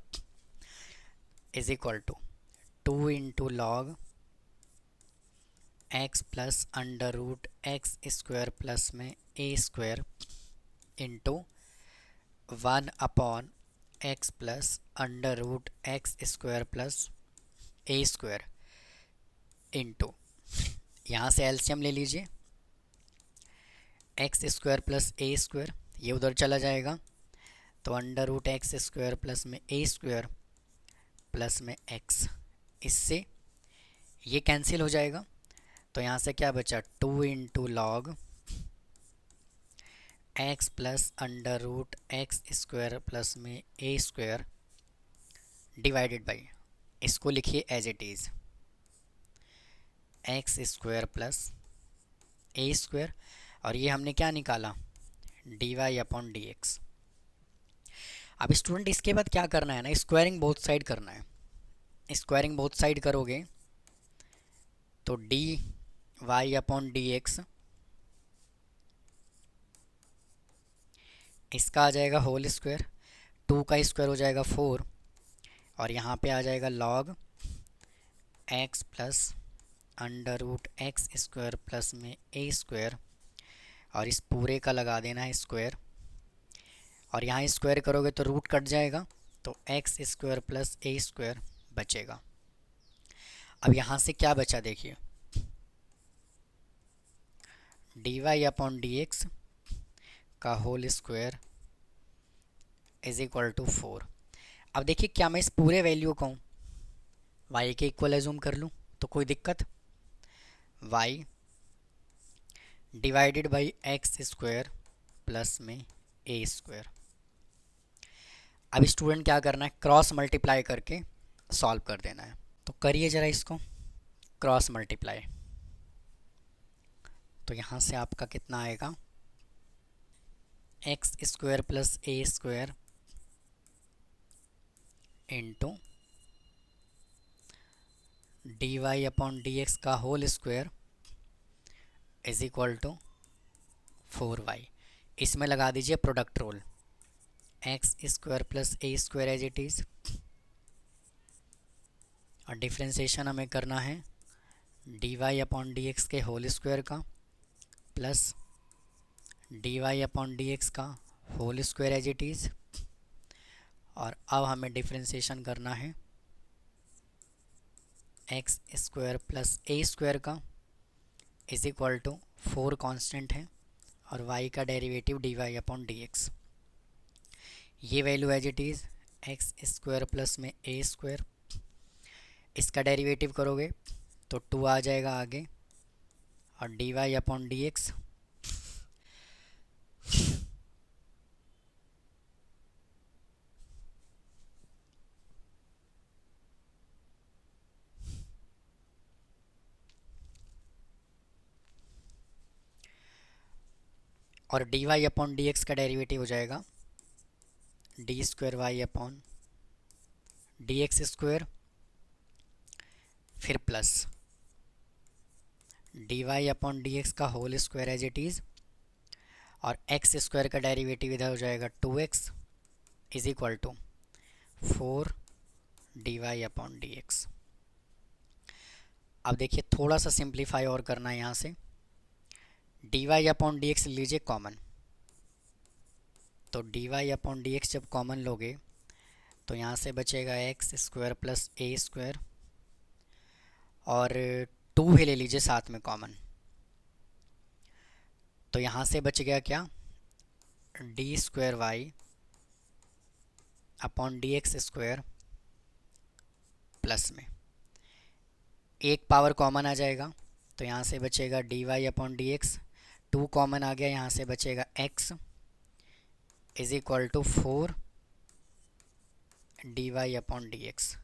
is equal to 2 into log x plus under root x square plus में a square into 1 upon x plus under root x square plus a square into, यहाँ से एलसीएम ले लीजिए, x square plus a square, ये उधर चला जाएगा तो under root x square plus में ए स्क्वायर प्लस में एक्स, इससे ये कैंसिल हो जाएगा। तो यहाँ से क्या बचा, 2 into log x plus under root x square plus में ए स्क्वायर डिवाइडेड बाई, इसको लिखिए as it is x square plus a square, और ये हमने क्या निकाला, d Y upon D x. अब स्टूडेंट इसके बाद क्या करना है ना, स्क्वायरिंग बोथ साइड करना है। स्क्वायरिंग बोथ साइड करोगे तो d Y upon D x, इसका आ जाएगा होल स्क्वायर, 2 का स्क्वायर हो जाएगा 4, और यहाँ पे आ जाएगा log x plus under root x square plus में ए स्क्वायर, और इस पूरे का लगा देना है स्क्वायर, और यहाँ स्क्वायर करोगे तो रूट कट जाएगा तो x square plus a square बचेगा। अब यहाँ से क्या बचा देखिए, d Y upon D x का whole square is equal to 4। अब देखिए क्या मैं इस पूरे वैल्यू को y के इक्वल एज्यूम कर लूँ तो कोई दिक्कत, y divided by x square plus में ए स्क्वायर। अब स्टूडेंट क्या करना है, क्रॉस मल्टीप्लाई करके सॉल्व कर देना है। तो करिए ज़रा इसको क्रॉस मल्टीप्लाई, तो यहाँ से आपका कितना आएगा, x square plus a square into D Y upon D x का whole square is equal to 4y। इसमें लगा दीजिए product rule, x square plus a square as it is, और डिफ्रेंशिएशन हमें करना है d Y upon D x के whole square का plus d Y upon D x का whole square as it is, और अब हमें डिफ्रेंशिएशन करना है x square plus a square का इज इक्वल टू 4 कांस्टेंट है, और y का derivative d Y upon D x, ये value as it is x square plus में ए स्क्वायर, इसका डेरिवेटिव करोगे तो 2 आ जाएगा आगे, और d Y upon D x और d Y upon D x का डेरिवेटिव हो जाएगा d square y upon D x square, फिर plus d Y upon D x का whole square as it is, और एक्स स्क्वायर का derivative इधर हो जाएगा 2x is equal to 4 d Y upon D x. अब देखिए थोड़ा सा सिंप्लीफाई और करना है, यहाँ से d Y upon D x लीजिए कॉमन, तो d Y upon D x जब कॉमन लोगे तो यहाँ से बचेगा x square plus a square, और 2 भी ले लीजिए साथ में कॉमन, तो यहाँ से बच गया क्या, d square y upon D x square plus में एक पावर कॉमन आ जाएगा, तो यहाँ से बचेगा d Y upon D x, two common आ गया, यहाँ से बचेगा x is equal to 4 d Y upon D x.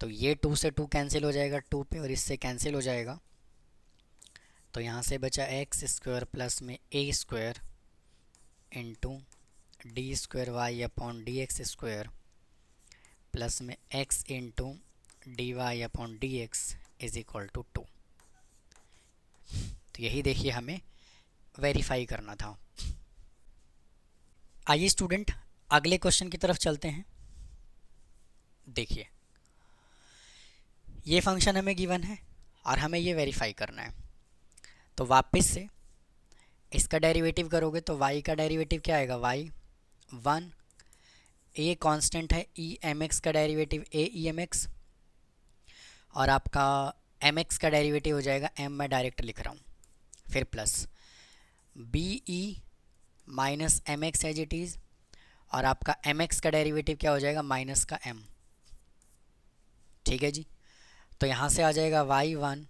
तो ये 2 से 2 कैंसिल हो जाएगा 2 पे, और इससे कैंसिल हो जाएगा, तो यहाँ से बचा एक्स स्क्वायर प्लस में a square into d square y upon D x square plus में x into D Y upon D x is equal to 2। तो यही देखिए हमें वेरीफाई करना था। आइए स्टूडेंट अगले क्वेश्चन की तरफ चलते हैं। देखिए ये फंक्शन हमें गिवन है और हमें ये वेरीफाई करना है। तो वापस से इसका डेरिवेटिव करोगे तो y का डेरिवेटिव क्या आएगा, y 1, a कांस्टेंट है, ई एम एक्स का derivative a e m x, और आपका एम एक्स का डेरिवेटिव हो जाएगा m, मैं डायरेक्ट लिख रहा हूँ, फिर plus b e minus m x as it is, और आपका एम एक्स का डेरिवेटिव क्या हो जाएगा, माइनस का m। ठीक है जी। तो यहाँ से आ जाएगा y1,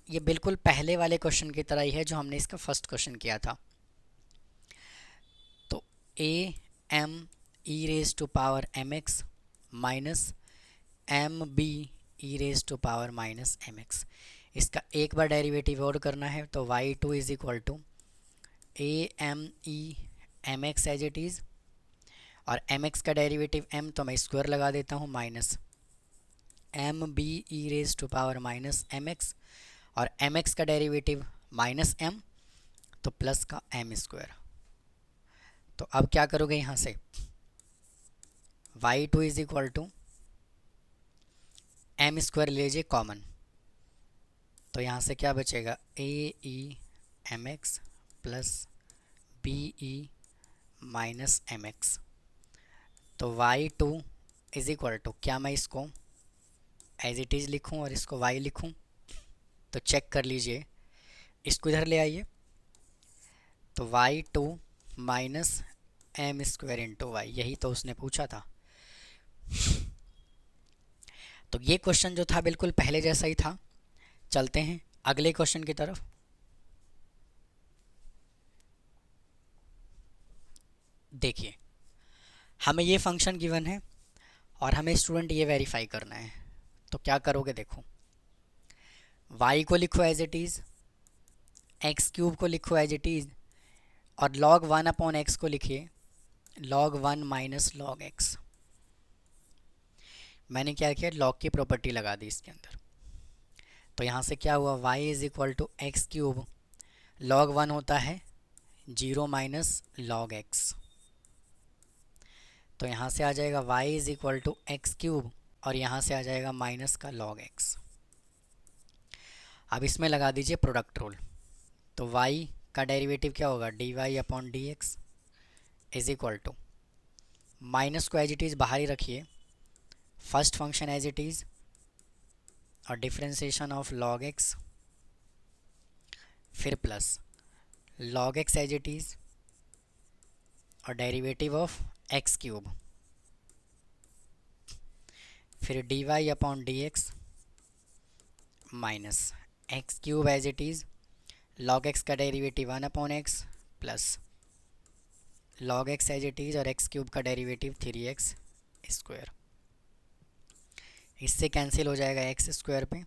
ये बिल्कुल पहले वाले क्वेश्चन की तरह ही है जो हमने इसका फर्स्ट क्वेश्चन किया था। तो a m e raise to power m x minus m b e raise to power minus m x, इसका एक बार डेरिवेटिव और करना है, तो y2 is equal to a m e m x as it is, और m x का derivative m, तो मैं स्क्वायर लगा देता हूँ, minus m b e raise to power minus m x, और एम एक्स का डेरिवेटिव माइनस m, तो प्लस का m स्क्वायर। तो अब क्या करोगे यहाँ से, y2 is equal to m square लीजिए कॉमन, तो यहाँ से क्या बचेगा, a e m x plus b e minus m x. तो y2 इज इक्वल टू, क्या मैं इसको एज इट इज़ लिखूँ और इसको y लिखूँ, तो चेक कर लीजिए, इसको इधर ले आइए, तो y2 minus m square into y, यही तो उसने पूछा था। तो ये क्वेश्चन जो था बिल्कुल पहले जैसा ही था। चलते हैं अगले क्वेश्चन की तरफ। देखिए हमें ये फंक्शन गिवन है और हमें स्टूडेंट ये वेरीफाई करना है, तो क्या करोगे, देखो y को लिखो as it is, x cube को लिखो एज इट इज़, और log 1 अपॉन एक्स को लिखिए log 1 माइनस log x। मैंने क्या किया, log की प्रॉपर्टी लगा दी इसके अंदर, तो यहाँ से क्या हुआ, y is equal to x cube, log 1 होता है 0 माइनस log x, तो यहाँ से आ जाएगा y is equal to x cube, और यहाँ से आ जाएगा माइनस का log x। अब इसमें लगा दीजिए प्रोडक्ट रूल, तो y का डेरिवेटिव क्या होगा, d Y upon D x is equal to, minus को एज इट इज़ बाहर ही रखिए, first function as it is और डिफ्रेंसिएशन ऑफ log x, फिर plus log x as it is और डेरिवेटिव ऑफ एक्स क्यूब, फिर d Y upon D x minus x cube as it is, log x का derivative 1 upon x plus log x as it is और x cube का derivative 3x square, इससे cancel हो जाएगा x square पे,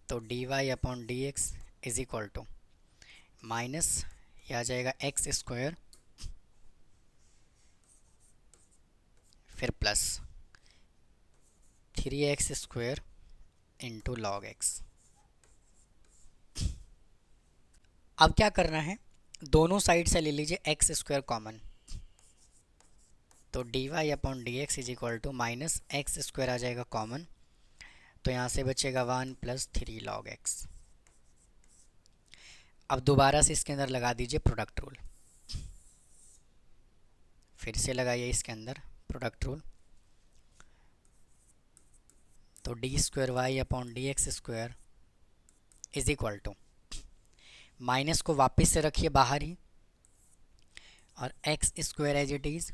तो d Y upon D x is equal to minus, यह आ जाएगा एक्स स्क्वायर फिर plus 3x square into log x। अब क्या करना है, दोनों साइड से ले लीजिए एक्स स्क्वायर कॉमन, तो d Y upon D x is equal to minus x square आ जाएगा कॉमन, तो यहाँ से बचेगा 1 प्लस 3 log x। अब दोबारा से इसके अंदर लगा दीजिए प्रोडक्ट रूल, फिर से लगाइए इसके अंदर प्रोडक्ट रूल, तो d square y upon D x square is equal to minus को वापस से रखिए बाहर ही, और x square as it is,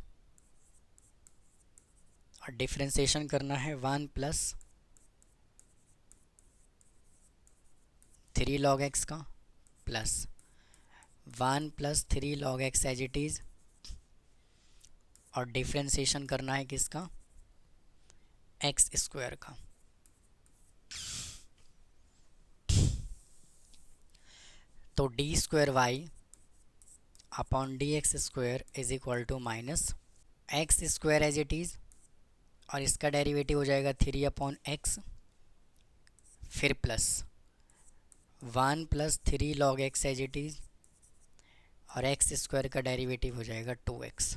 और डिफ्रेंशिएशन करना है 1 प्लस 3 log x का, plus 1 plus 3 log x as it is, और डिफ्रेंशिएशन करना है किसका, एक्स स्क्वायर का। तो d square y upon D x square is equal to minus x square as it is, और इसका डेरिवेटिव हो जाएगा 3 अपॉन एक्स, फिर plus 1 plus 3 log x as it is, और एक्स स्क्वायर का डेरिवेटिव हो जाएगा 2x।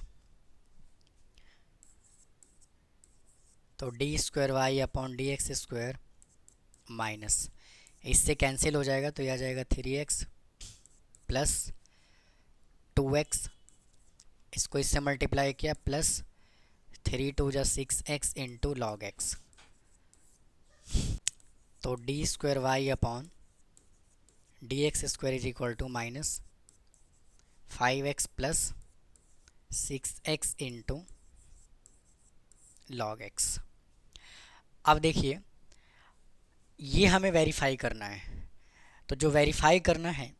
तो d square y upon D x square minus, इससे कैंसिल हो जाएगा तो यह आ जाएगा 3x प्लस 2x, इसको इससे मल्टीप्लाई किया, प्लस 3 2 जा 6x इंटू लॉग एक्स। तो d square y upon D x square is equal to minus 5x plus 6x into log x. अब देखिए ये हमें वेरीफाई करना है, तो जो वेरीफाई करना है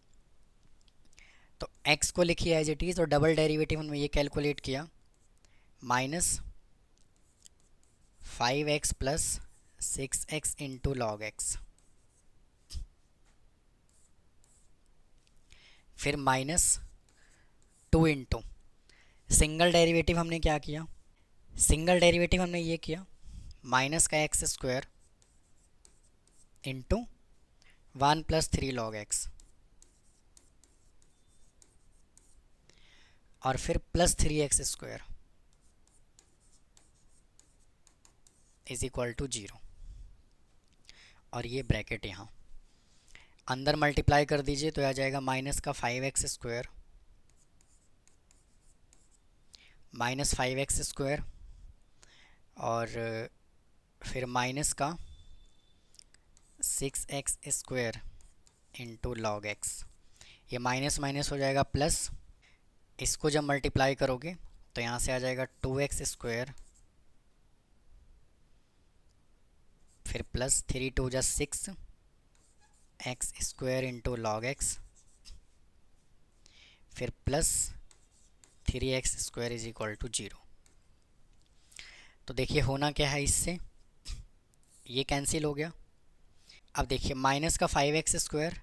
तो x को लिखिए एज इट इज़, और डबल डेरिवेटिव हमने ये कैलकुलेट किया, minus 5x plus 6x into log x, फिर माइनस 2 इंटू सिंगल डेरिवेटिव हमने क्या किया, सिंगल डेरिवेटिव हमने ये किया माइनस का x square into 1 plus 3 log x, और फिर plus 3x square is equal to 0, और ये ब्रैकेट यहाँ अंदर मल्टीप्लाई कर दीजिए तो आ जाएगा माइनस का 5x square minus 5x square, और फिर माइनस का 6x square into log x, ये माइनस माइनस हो जाएगा प्लस, इसको जब मल्टीप्लाई करोगे तो यहाँ से आ जाएगा 2x स्क्वायर, फिर प्लस 3 2 जा 6 x square into log x, फिर plus 3x square is equal to 0। तो देखिए होना क्या है, इससे ये कैंसिल हो गया। अब देखिए माइनस का 5x स्क्वायर,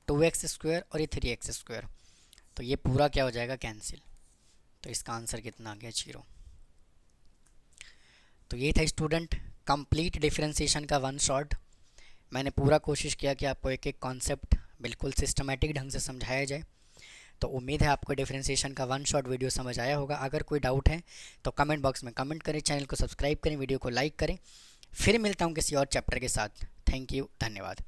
2x स्क्वायर और ये 3x स्क्वायर, तो ये पूरा क्या हो जाएगा, कैंसिल। तो इसका आंसर कितना आ गया, 0। तो ये था स्टूडेंट कंप्लीट डिफरेंशिएशन का वन शॉट। मैंने पूरा कोशिश किया कि आपको एक एक कॉन्सेप्ट बिल्कुल सिस्टमेटिक ढंग से समझाया जाए। तो उम्मीद है आपको डिफरेंशिएशन का वन शॉट वीडियो समझ आया होगा। अगर कोई डाउट है तो कमेंट बॉक्स में कमेंट करें, चैनल को सब्सक्राइब करें, वीडियो को लाइक करें। फिर मिलता हूँ किसी और चैप्टर के साथ। थैंक यू, धन्यवाद।